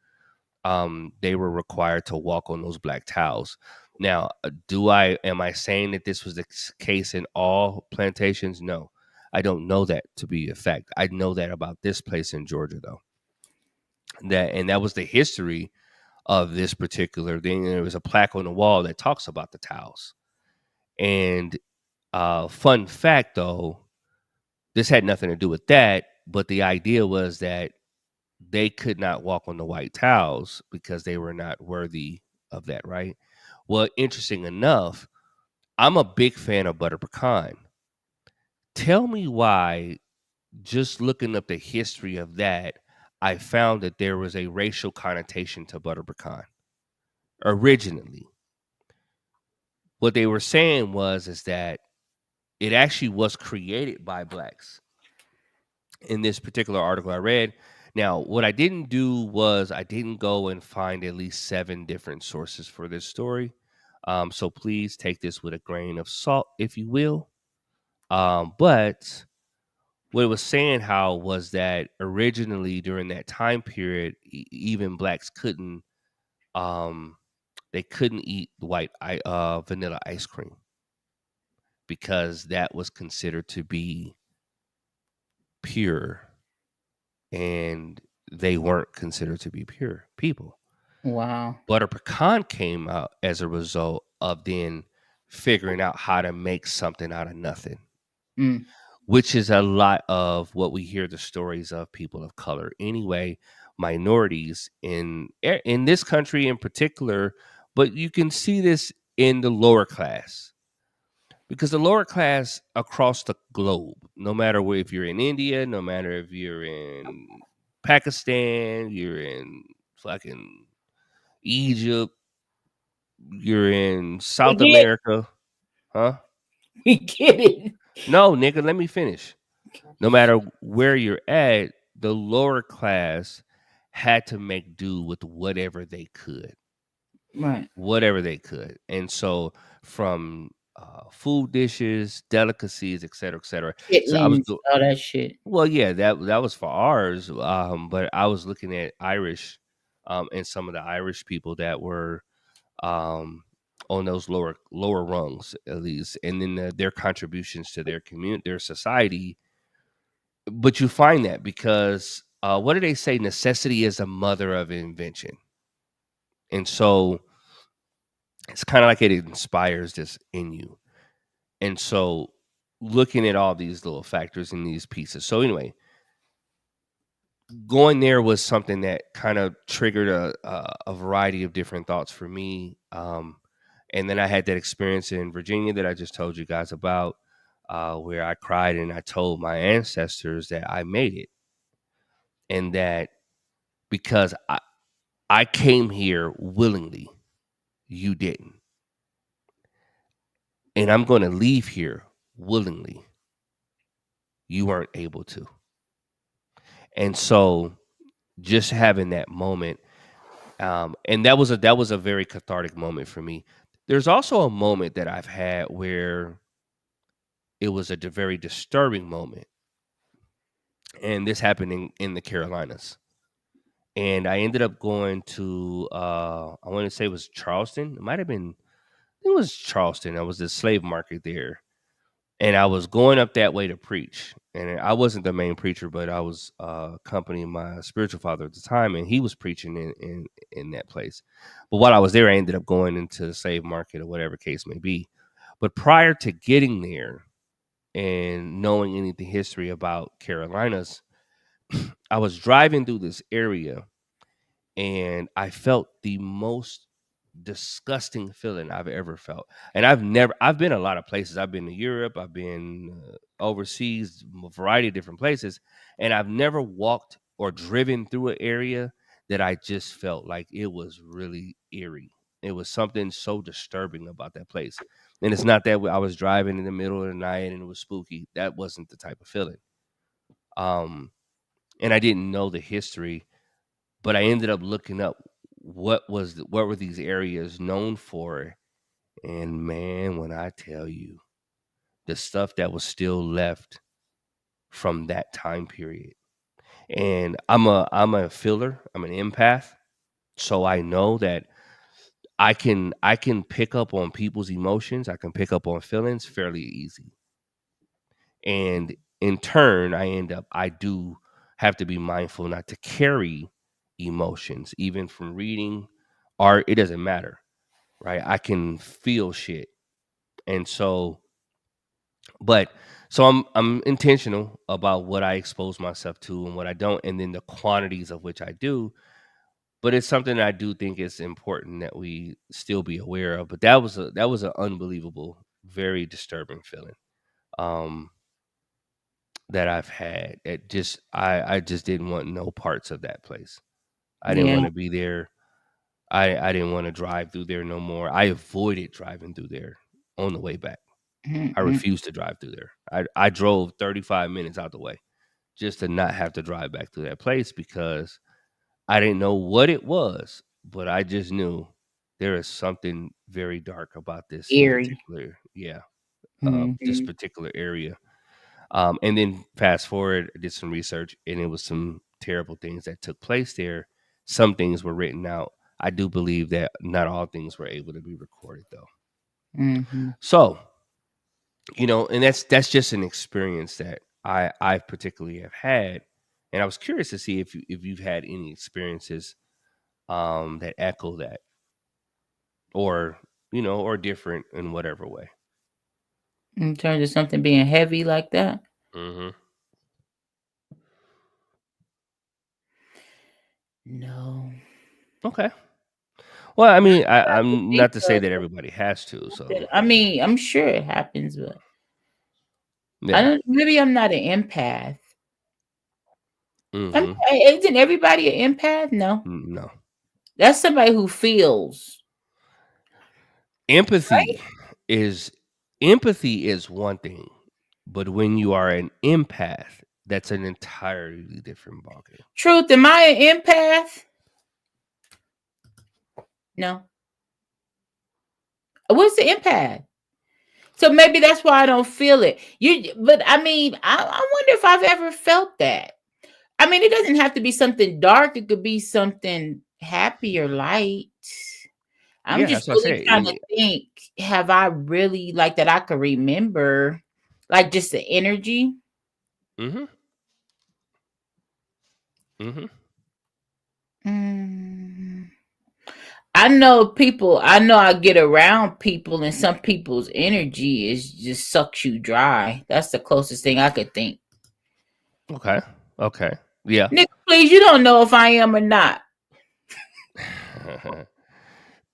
they were required to walk on those black towels. Now, am I saying that this was the case in all plantations? No, I don't know that to be a fact. I know that about this place in Georgia, though. That was the history of this particular thing. And there was a plaque on the wall that talks about the towels. And fun fact, though, this had nothing to do with that, but the idea was that they could not walk on the white towels because they were not worthy of that, right? Well, interesting enough, I'm a big fan of butter pecan. Tell me why, just looking up the history of that, I found that there was a racial connotation to butter pecan originally. What they were saying is that it actually was created by blacks. In this particular article I read, now, what I didn't do was I didn't go and find at least 7 different sources for this story. So please take this with a grain of salt, if you will. But what it was saying how was that originally during that time period, even blacks couldn't they couldn't eat vanilla ice cream because that was considered to be pure, and they weren't considered to be pure people. Wow. Butter pecan came out as a result of then figuring out how to make something out of nothing, which is a lot of what we hear the stories of people of color. Anyway, minorities in this country in particular, but you can see this in the lower class. Because the lower class across the globe, no matter where, if you're in India, no matter if you're in Pakistan, you're in fucking Egypt, you're in South America, huh? We get it. No, nigga, let me finish. No matter where you're at, the lower class had to make do with whatever they could. Right. Whatever they could. And so from food dishes, delicacies, et cetera, et cetera. So I was all that shit. Well, yeah, that was for ours. But I was looking at Irish, and some of the Irish people that were on those lower rungs, at least, and then their contributions to their community, their society. But you find that because what do they say? Necessity is a mother of invention, and so it's kind of like it inspires this in you. And so looking at all these little factors in these pieces. So anyway, going there was something that kind of triggered a variety of different thoughts for me. And then I had that experience in Virginia that I just told you guys about, where I cried and I told my ancestors that I made it. And that because I came here willingly, you didn't. And I'm going to leave here willingly, you weren't able to. And so just having that moment, and that was a very cathartic moment for me. There's also a moment that I've had where it was a very disturbing moment. And this happened in the Carolinas. And I ended up going to, I want to say it was Charleston. It might have been, it was Charleston. I was the slave market there. And I was going up that way to preach. And I wasn't the main preacher, but I was accompanying my spiritual father at the time, and he was preaching in that place. But while I was there, I ended up going into the slave market or whatever case may be. But prior to getting there and knowing any of the history about Carolinas, I was driving through this area, and I felt the most disgusting feeling I've ever felt. And I've been a lot of places. I've been to Europe, I've been overseas, a variety of different places, and I've never walked or driven through an area that I just felt like it was really eerie. It was something so disturbing about that place. And it's not that I was driving in the middle of the night and it was spooky. That wasn't the type of feeling. And I didn't know the history, but I ended up looking up what were these areas known for. And man, when I tell you the stuff that was still left from that time period. And I'm a feeler, I'm an empath. So I know that I can pick up on people's emotions, I can pick up on feelings fairly easy. And in turn, I do have to be mindful not to carry emotions, even from reading art. It doesn't matter, right? I can feel shit. And so, I'm intentional about what I expose myself to and what I don't, and then the quantities of which I do. But it's something that I do think is important that we still be aware of. But that was an unbelievable, very disturbing feeling that I've had. It just I just didn't want no parts of that place. I didn't want to be there. I didn't want to drive through there no more. I avoided driving through there on the way back. I refused to drive through there. I drove 35 minutes out the way just to not have to drive back to that place because I didn't know what it was, but I just knew there is something very dark about this Eerie. particular, this particular area. And then fast forward, I did some research, and it was some terrible things that took place there. Some things were written out. I do believe that not all things were able to be recorded, though. So, and that's just an experience that I particularly have had, and I was curious to see if you've had any experiences that echo that, or or different in whatever way. In terms of something being heavy like that? Mm-hmm. No. Okay. Well, I mean, I'm not to say that everybody has to. So I mean, I'm sure it happens, but I yeah. don't. Maybe I'm not an empath. Mm-hmm. Isn't everybody an empath? No. No. That's somebody who feels. Empathy Right? is one thing, but when you are an empath, that's an entirely different ballgame. Truth, am I an empath? No. What's the empath? So maybe that's why I don't feel it. But I mean, I wonder if I've ever felt that. I mean, it doesn't have to be something dark. It could be something happy or light. I'm Yeah, just that's what I really say. trying to think, have I really, like, that I could remember, like, just the energy? Mm-hmm. Mm-hmm. I know I get around people, and some people's energy is just sucks you dry. That's the closest thing I could think. Okay. Yeah. Nick, please, you don't know if I am or not.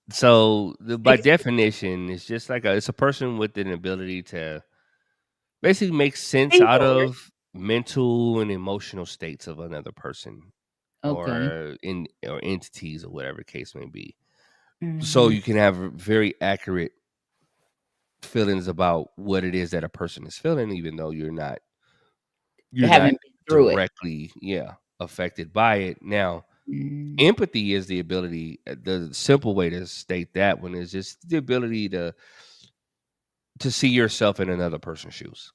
So by definition, it's just like it's a person with an ability to basically make sense out of mental and emotional states of another person, Okay. or entities, or whatever case may be. So Mhm. you can have very accurate feelings about what it is that a person is feeling, even though you're not Haven't been through it. directly affected by it. Now, Mm. empathy is the ability. The simple way to state that one is just the ability to see yourself in another person's shoes,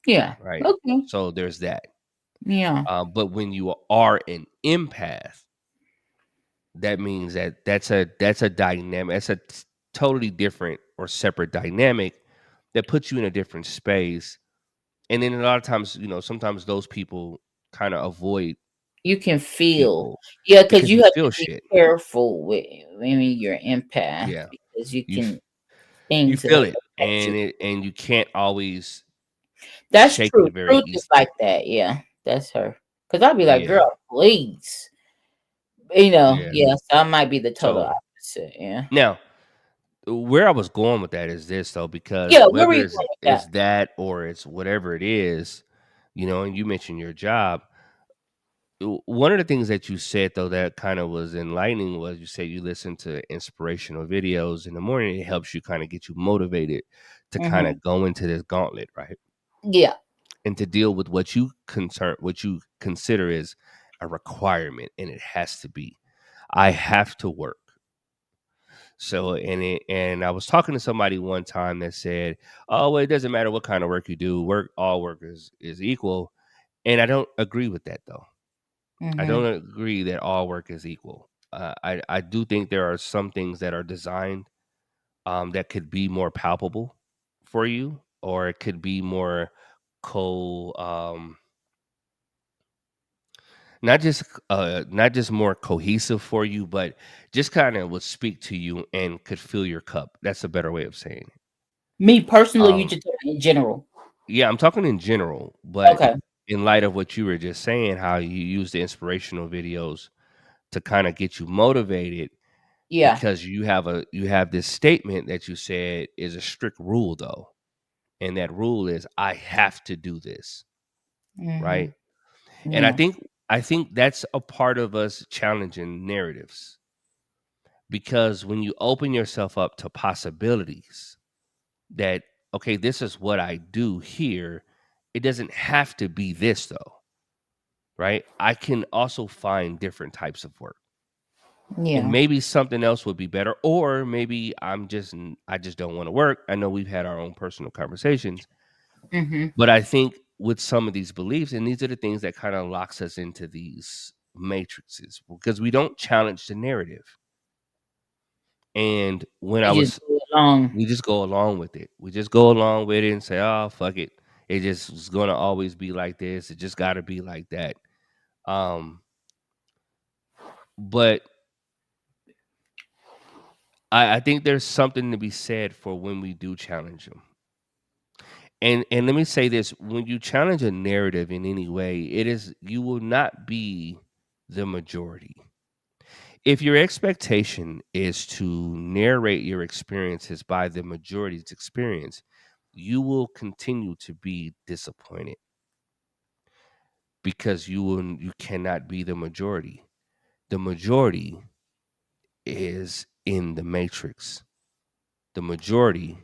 Yeah. right? Okay. So there's that. Yeah. But when you are an empath, that means that's a dynamic. That's a totally different or separate dynamic that puts you in a different space. And then a lot of times, sometimes those people kind of avoid You can feel. people Yeah, because because you you have feel to be shit. careful with maybe you're empath, Yeah, because you you can you things that feel it, affect you. and you can't always That's shake true. it very Truth is easily. like that. Yeah, that's her. Because I'd be like, Yeah, girl, please. yeah. Yeah, so I might be the total So opposite. Yeah. now, where I was going with that is this though, because Yeah, where were whether you going with it's that? that or it's whatever it is, and you mentioned your job. One of the things that you said though that kind of was enlightening was you said you listen to inspirational videos in the morning. It helps you kind of get you motivated to kind Mhm. of go into this gauntlet, right? Yeah. And to deal with what you consider is a requirement, and it has to be. I have to work. So and I was talking to somebody one time that said, "Oh, well, it doesn't matter what kind of work you do. All work is equal." And I don't agree with that though. I Mhm. don't agree that all work is equal. I do think there are some things that are designed that could be more palpable for you, or it could be more co not just more cohesive for you, but just kind of would speak to you and could fill your cup. That's a better way of saying it. Me personally, you Um, just talking in general. yeah, I'm talking in general, but Okay. in light of what you were just saying, how you use the inspirational videos to kind of get you motivated, Yeah. because you have this statement that you said is a strict rule though, and that rule is I have to do this, right? Mhm. And Yeah. I think that's a part of us challenging narratives, because when you open yourself up to possibilities that, okay, this is what I do here, it doesn't have to be this though, right? I can also find different types of work, and Yeah. maybe something else would be better, or maybe I just don't want to work. I know we've had our own personal conversations, Mhm. but I think with some of these beliefs, and these are the things that kind of locks us into these matrices, because we don't challenge the narrative. And when They just go along. we just go along with it. We just go along with it and say, "Oh, fuck it. It just is going to always be like this. It just got to be like that." But I think there's something to be said for when we do challenge them. And let me say this: when you challenge a narrative in any way, you will not be the majority. If your expectation is to narrate your experiences by the majority's experience, you will continue to be disappointed, because you cannot be the majority. The majority is in the matrix. The majority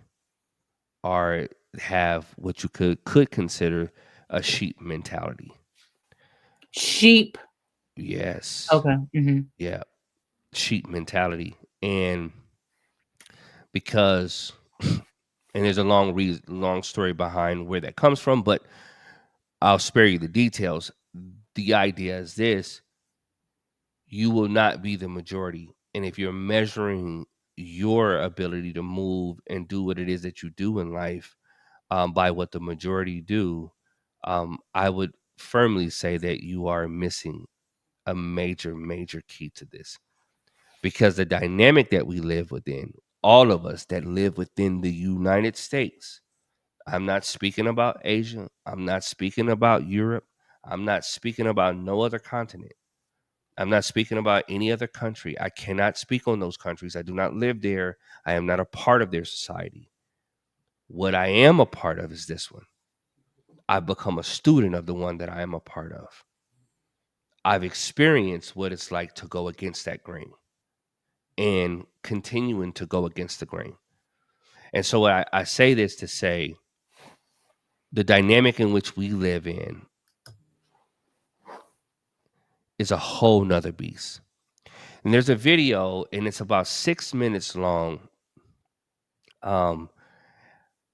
have what you could consider a sheep mentality. Sheep. Yes. Okay. Mm-hmm. Yeah. Sheep mentality. And because and there's a long story behind where that comes from, but I'll spare you the details. The idea is this: you will not be the majority. And if you're measuring your ability to move and do what it is that you do in life by what the majority do, I would firmly say that you are missing a major, major key to this. Because the dynamic that we live within, all of us that live within the United States, I'm not speaking about Asia, I'm not speaking about Europe, I'm not speaking about no other continent, I'm not speaking about any other country. I cannot speak on those countries. I do not live there. I am not a part of their society. What I am a part of is this one. I've become a student of the one that I am a part of. I've experienced what it's like to go against that grain and continuing to go against the grain. And so I say this to say the dynamic in which we live in is a whole nother beast. And there's a video, and it's about 6 minutes long.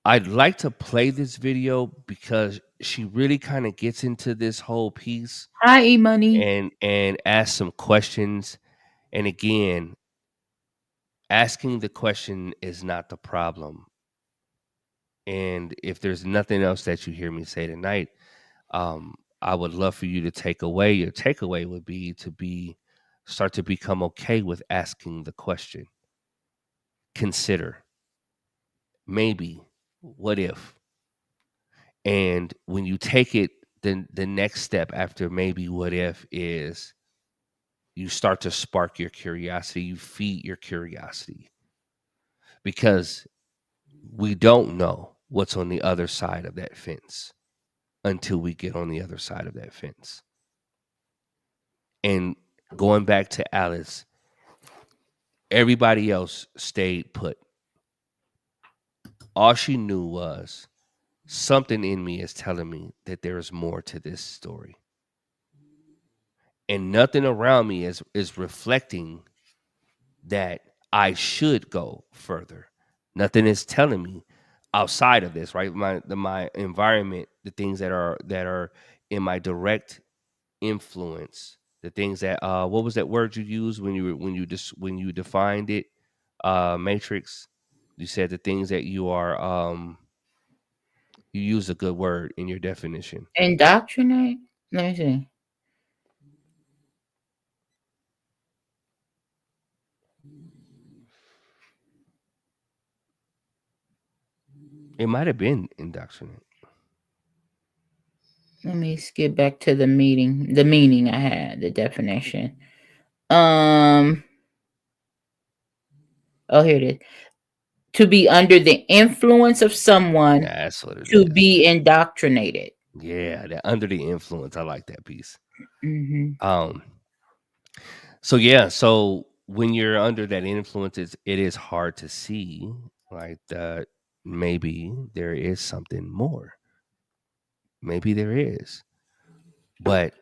I'd like to play this video because she really kind of gets into this whole piece. Hi, E-Money. And ask some questions. And again, asking the question is not the problem. And if there's nothing else that you hear me say tonight, I would love for you to take away. Your takeaway would be to start to become okay with asking the question. Consider, maybe, what if? And when you take it, then the next step after maybe what if is you start to spark your curiosity, you feed your curiosity. Because we don't know what's on the other side of that fence until we get on the other side of that fence. And going back to Alice, everybody else stayed put. All she knew was something in me is telling me that there is more to this story. And nothing around me is reflecting that I should go further. Nothing is telling me outside of this, right? My environment, the things that are in my direct influence, the things that what was that word you used when you defined it? Matrix. You said the things that you are you use a good word in your definition. Indoctrinate? Let me see. It might have been indoctrinate. Let me skip back to the meaning I had, the definition. Oh, here it is. To be under the influence of someone, That's what it to is. be indoctrinated. Yeah, under the influence. I like that piece. Mm-hmm. So when you're under that influence, it is hard to see, like, that maybe there is something more. Maybe there is. But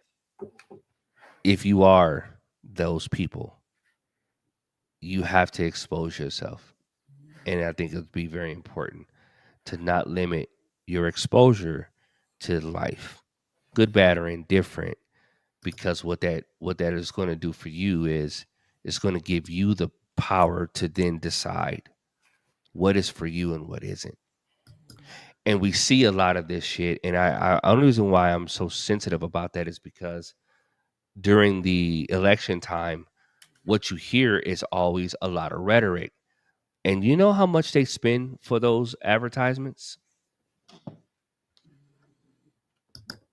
if you are those people, you have to expose yourself. And I think it would be very important to not limit your exposure to life, good, bad, or indifferent, because what that is going to do for you is it's going to give you the power to then decide what is for you and what isn't. And we see a lot of this shit, and only reason why I'm so sensitive about that is because during the election time, what you hear is always a lot of rhetoric. And you know how much they spend for those advertisements?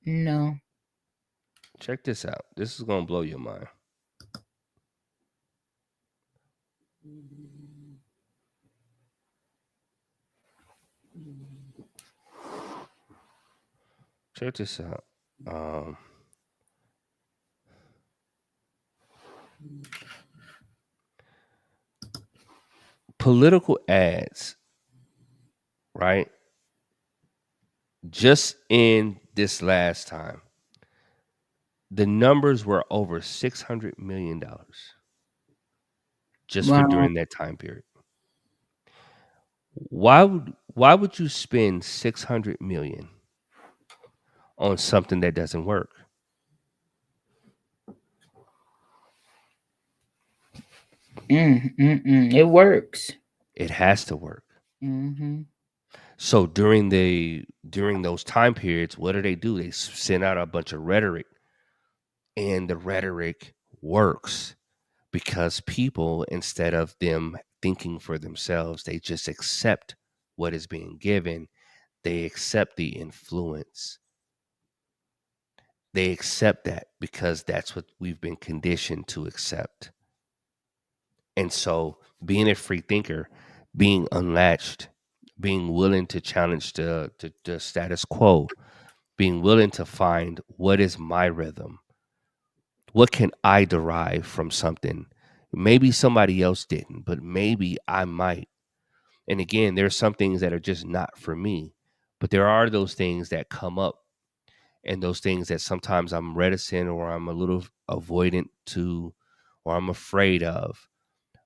No. Check this out. This is going to blow your mind. Check this out. Political ads, right? Just in this last time, the numbers were over $600 million just for during that time period. Why would you spend $600 million on something that doesn't work? It works. It has to work. Mm-hmm. So during those time periods, what do? They send out a bunch of rhetoric, and the rhetoric works because people, instead of them thinking for themselves, they just accept what is being given. They accept the influence. They accept that because that's what we've been conditioned to accept. And so being a free thinker, being unlatched, being willing to challenge the status quo, being willing to find what is my rhythm, what can I derive from something? Maybe somebody else didn't, but maybe I might. And again, there's some things that are just not for me, but there are those things that come up, and those things that sometimes I'm reticent or I'm a little avoidant to, or I'm afraid of.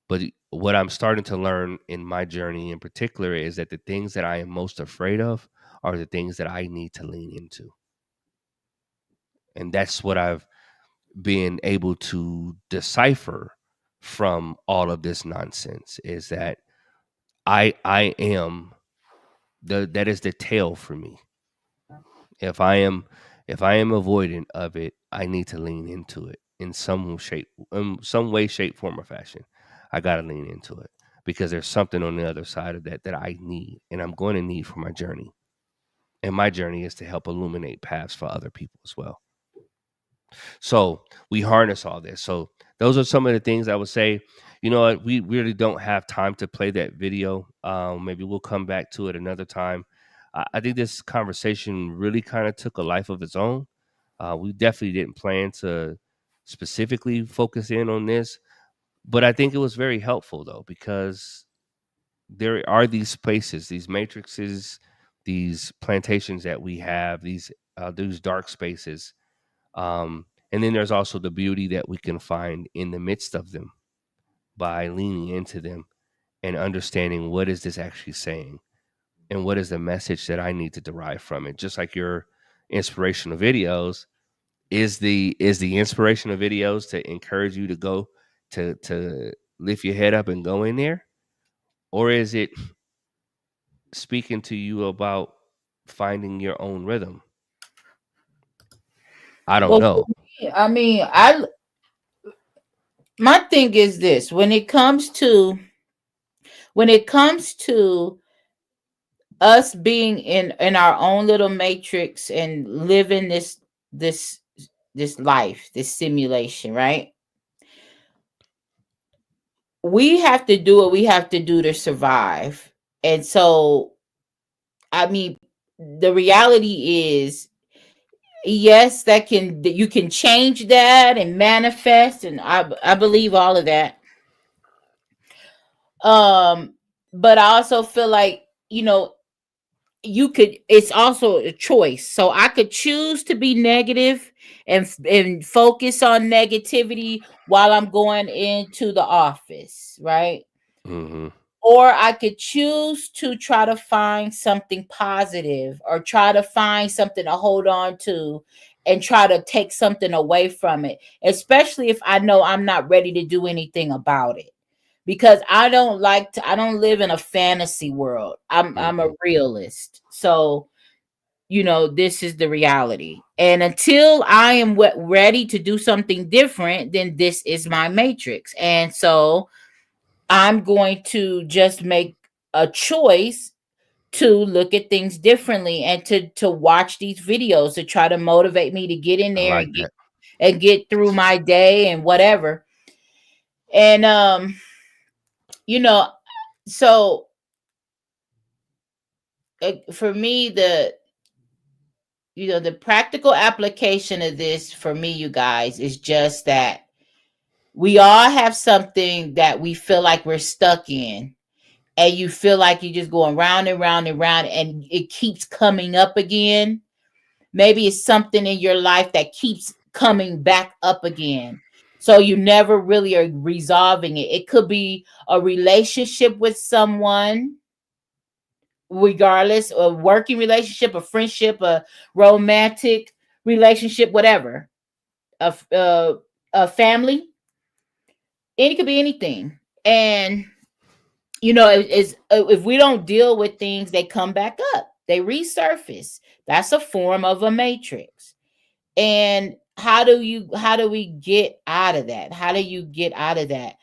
But what I'm starting to learn in my journey in particular is that the things that I am most afraid of are the things that I need to lean into. And that's what I've been able to decipher from all of this nonsense, is that I am that is the tail for me. If I am avoidant of it, I need to lean into it in some way, shape, form, or fashion. I got to lean into it because there's something on the other side of that I need, and I'm going to need for my journey. And my journey is to help illuminate paths for other people as well. So we harness all this. So those are some of the things I would say. You know what? We really don't have time to play that video. Maybe we'll come back to it another time. I think this conversation really kind of took a life of its own. We definitely didn't plan to specifically focus in on this, but I think it was very helpful though, because there are these spaces, these matrices, these plantations that we have, these dark spaces. And then there's also the beauty that we can find in the midst of them by leaning into them and understanding what is this actually saying and what is the message that I need to derive from it. Just like your inspirational videos, is the inspirational videos to encourage you to go to lift your head up and go in there? Or is it speaking to you about finding your own rhythm? I don't know. I mean, my thing is this: when it comes to us being in our own little matrix and living this life, this simulation, right? We have to do what we have to do to survive. And so, I mean, the reality is, yes, you can change that and manifest, and I believe all of that. But I also feel like, it's also a choice. So I could choose to be negative and focus on negativity while I'm going into the office, right? Mm-hmm. or I could choose to try to find something positive or try to find something to hold on to and try to take something away from it, especially if I know I'm not ready to do anything about it. Because I don't live in a fantasy world. I'm a realist. So, this is the reality. And until I am ready to do something different, then this is my matrix. And so I'm going to just make a choice to look at things differently and to watch these videos to try to motivate me to get in I there like that. and get through my day and whatever. And so for me, the practical application of this for me, you guys, is just that we all have something that we feel like we're stuck in, and you feel like you're just going round and round and round, and it keeps coming up again. Maybe it's something in your life that keeps coming back up again. So you never really are resolving it. It could be a relationship with someone, regardless, a working relationship, a friendship, a romantic relationship, whatever, a family. It could be anything. And if we don't deal with things, they come back up. They resurface. That's a form of a matrix. And how do we get out of that? How do you get out of that?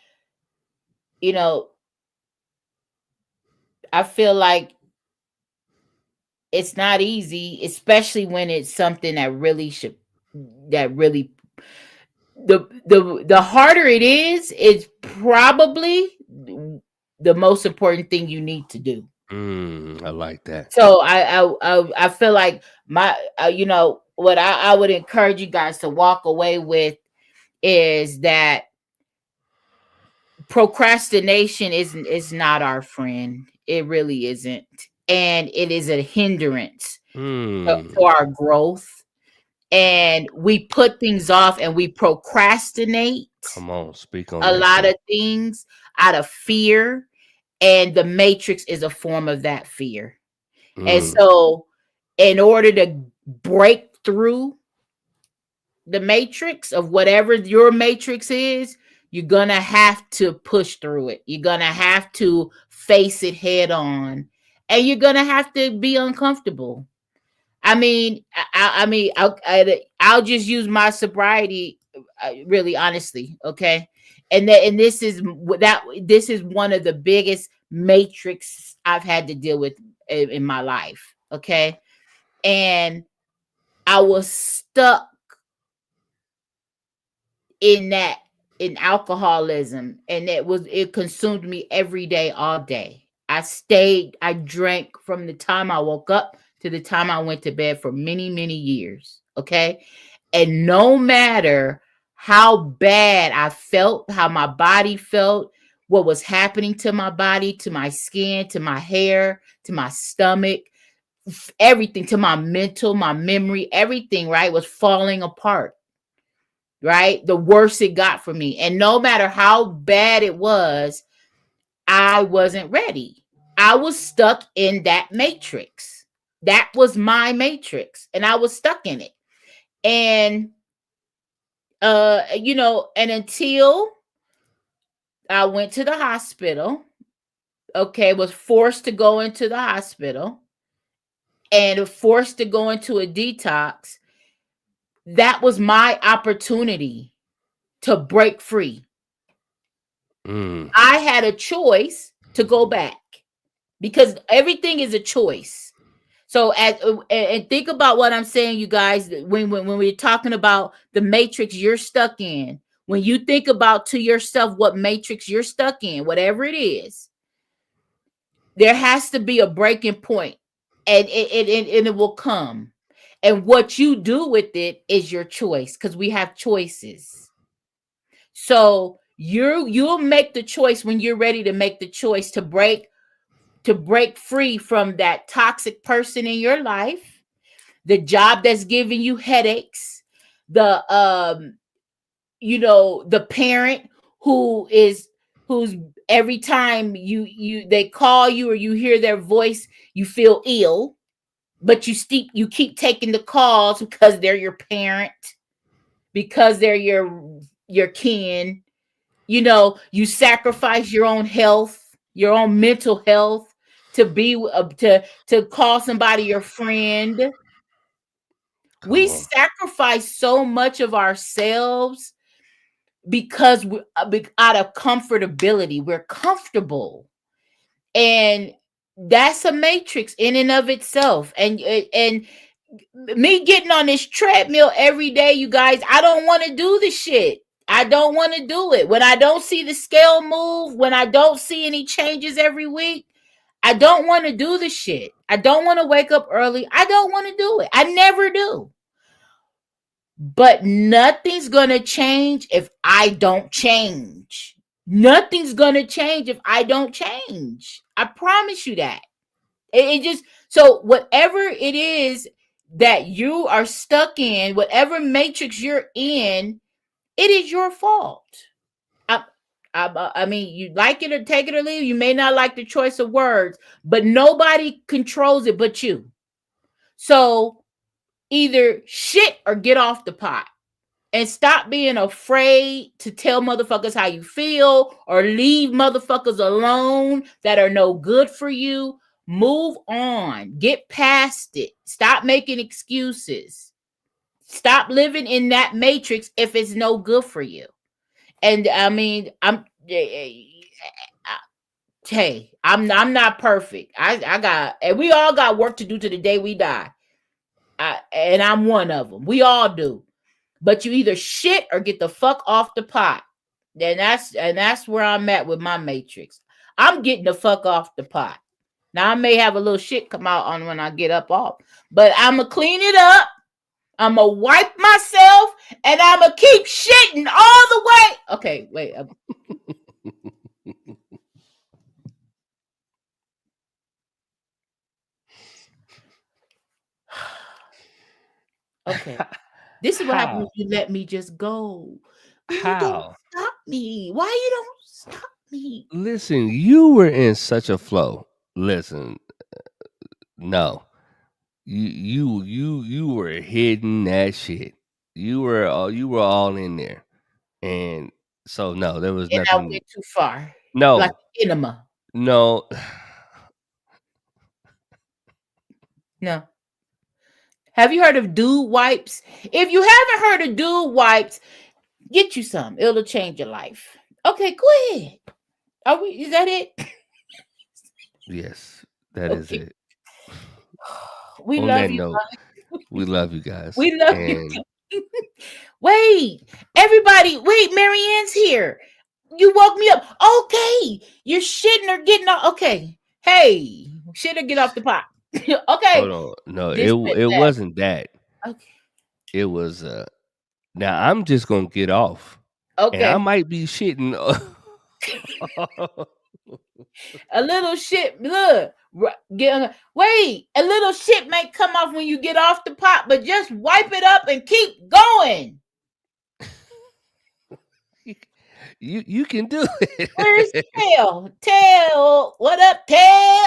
I feel like it's not easy, especially when it's something that really the harder it is, it's probably the most important thing you need to do. I like that. So I feel like what I would encourage you guys to walk away with is that procrastination is not our friend. It really isn't, and it is a hindrance for our growth. And we put things off and we procrastinate. Come on, speak on a that. lot of things out of fear, and the matrix is a form of that fear. And so in order to break through the matrix of whatever your matrix is, you're gonna have to push through it. You're gonna have to face it head on, and you're gonna have to be uncomfortable. I mean, I'll just use my sobriety, really honestly, okay? And this is one of the biggest matrix I've had to deal with in my life, okay? And I was stuck in alcoholism, and it consumed me every day, all day. I drank from the time I woke up to the time I went to bed for many, many years. Okay. And no matter how bad I felt, how my body felt, what was happening to my body, to my skin, to my hair, to my stomach, everything, to my mental, my memory, everything, right, was falling apart. Right? The worse it got for me. And no matter how bad it was, I wasn't ready. I was stuck in that matrix. That was my matrix, and I was stuck in it. And and until I went to the hospital, okay, was forced to go into the hospital and forced to go into a detox, that was my opportunity to break free. I had a choice to go back, because everything is a choice. So and think about what I'm saying, you guys, when we're talking about the matrix you're stuck in, when you think about to yourself what matrix you're stuck in, whatever it is, there has to be a breaking point, and it will come. And what you do with it is your choice, because we have choices. So you'll make the choice when you're ready to make the choice to break free from that toxic person in your life, the job that's giving you headaches, the the parent who is who's every time they call you or you hear their voice, you feel ill, but you keep taking the calls because they're your parent, because they're your kin. You know, you sacrifice your own health, your own mental health to be to call somebody your friend. We sacrifice so much of ourselves because we out of comfortability. We're comfortable, and that's a matrix in and of itself. And me getting on this treadmill every day, you guys, I don't want to do the shit. I don't want to do it. When I don't see the scale move, when I don't see any changes every week, I don't want to do the shit. I don't want to wake up early. I don't want to do it. I never do. But nothing's going to change if I don't change. Nothing's going to change if I don't change. I promise you that. It just, so whatever it is that you are stuck in, whatever matrix you're in, it is your fault. I mean, you like it or take it or leave. You may not like the choice of words, but nobody controls it but you. So either shit or get off the pot. And stop being afraid to tell motherfuckers how you feel or leave motherfuckers alone that are no good for you. Move on. Get past it. Stop making excuses. Stop living in that matrix if it's no good for you. And I mean, hey, I'm not perfect. And we all got work to do to the day we die. And I'm one of them. We all do. But you either shit or get the fuck off the pot. And that's where I'm at with my matrix. I'm getting the fuck off the pot. Now I may have a little shit come out on when I get up off, but I'm gonna clean it up. I'm gonna wipe myself, and I'm gonna keep shitting all the way. Okay, wait. Okay. This is what happens if you let me just go. You don't stop me. Why you don't stop me? Listen, you were in such a flow. Listen, no, you were hitting that shit. You were all in there, and so no, there was And nothing. I went too far. No, like enema. No. No. Have you heard of dude wipes? If you haven't heard of dude wipes, get you some. It'll change your life. Okay, go ahead. Is that it? Yes, that is it. We love you. We love you guys. We love you. Wait, everybody. Wait, Marianne's here. You woke me up. Okay, you're shitting or getting off. Okay, hey, shit or get off the pot. Okay. Hold on. No, it wasn't that. Okay. It was now I'm just gonna get off. Okay. And I might be shitting. A little shit. Look. Wait. A little shit may come off when you get off the pot, but just wipe it up and keep going. You can do it. Where's Tail? Tail. What up, Tail?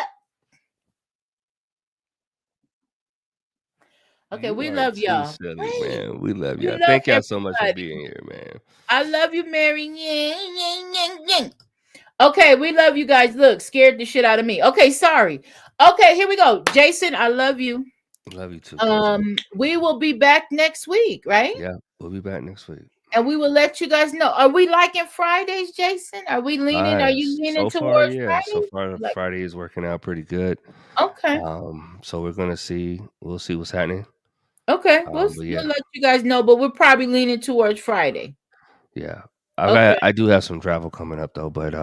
Okay, we love y'all. Silly, man. We love y'all. Thank y'all so much for being here, man. I love you, Mary. Okay, we love you guys. Look, scared the shit out of me. Okay, sorry. Okay, here we go. Jason, I love you. Love you too. We will be back next week, right? Yeah, we'll be back next week. And we will let you guys know. Are we liking Fridays, Jason? Are we leaning? Are you leaning towards Friday? So far, Friday is working out pretty good. Okay. So we're gonna see. We'll see what's happening. Okay. We'll let you guys know, but we're probably leaning towards Friday. Yeah. I do have some travel coming up though, but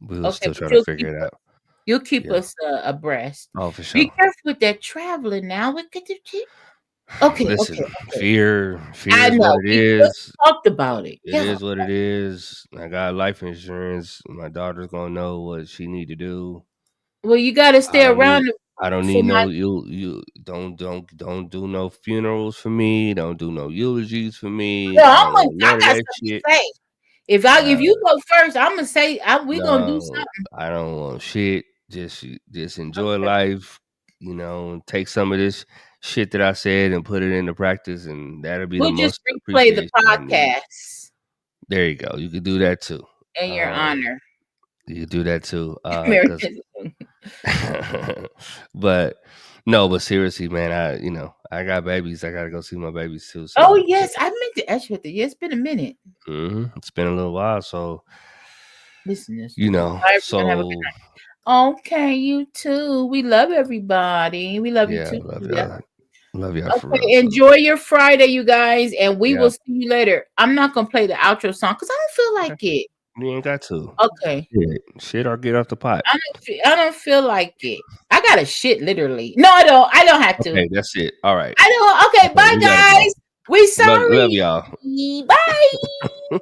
we'll still try to figure it out. You'll keep us abreast. Oh, for sure. Be careful with that traveling now. Okay. Listen, okay. Fear I is know. what it is. Talked about it. It is what it is. I got life insurance. My daughter's gonna know what she need to do. Well, you got to stay around. I don't need no you don't do no funerals for me. Don't do no eulogies for me. No, I got something to say. If you go first, I'm gonna say we gonna do No, something. I don't want shit. Just enjoy Okay. life, and take some of this shit that I said and put it into practice, and that'll be the We'll just most replay the appreciation I need. podcast There you go. You could do that too. in your honor. You could do that too. American. But seriously, man, I got babies. I gotta go see my babies too. So, Oh yes, I meant to ask you that. Yeah, it's been a minute. It's been a little while, so Listen, so okay, you too. We love everybody. We love you too. Love y'all for real. Okay, enjoy your Friday, you guys, and we will see you later. I'm not gonna play the outro song because I don't feel like it. You ain't got to. Okay. Shit or get off the pot. I don't feel like it. I got a shit literally. No, I don't. I don't have to. Okay, that's it. All right. I don't. Okay, bye guys. We sorry. Love y'all. Bye.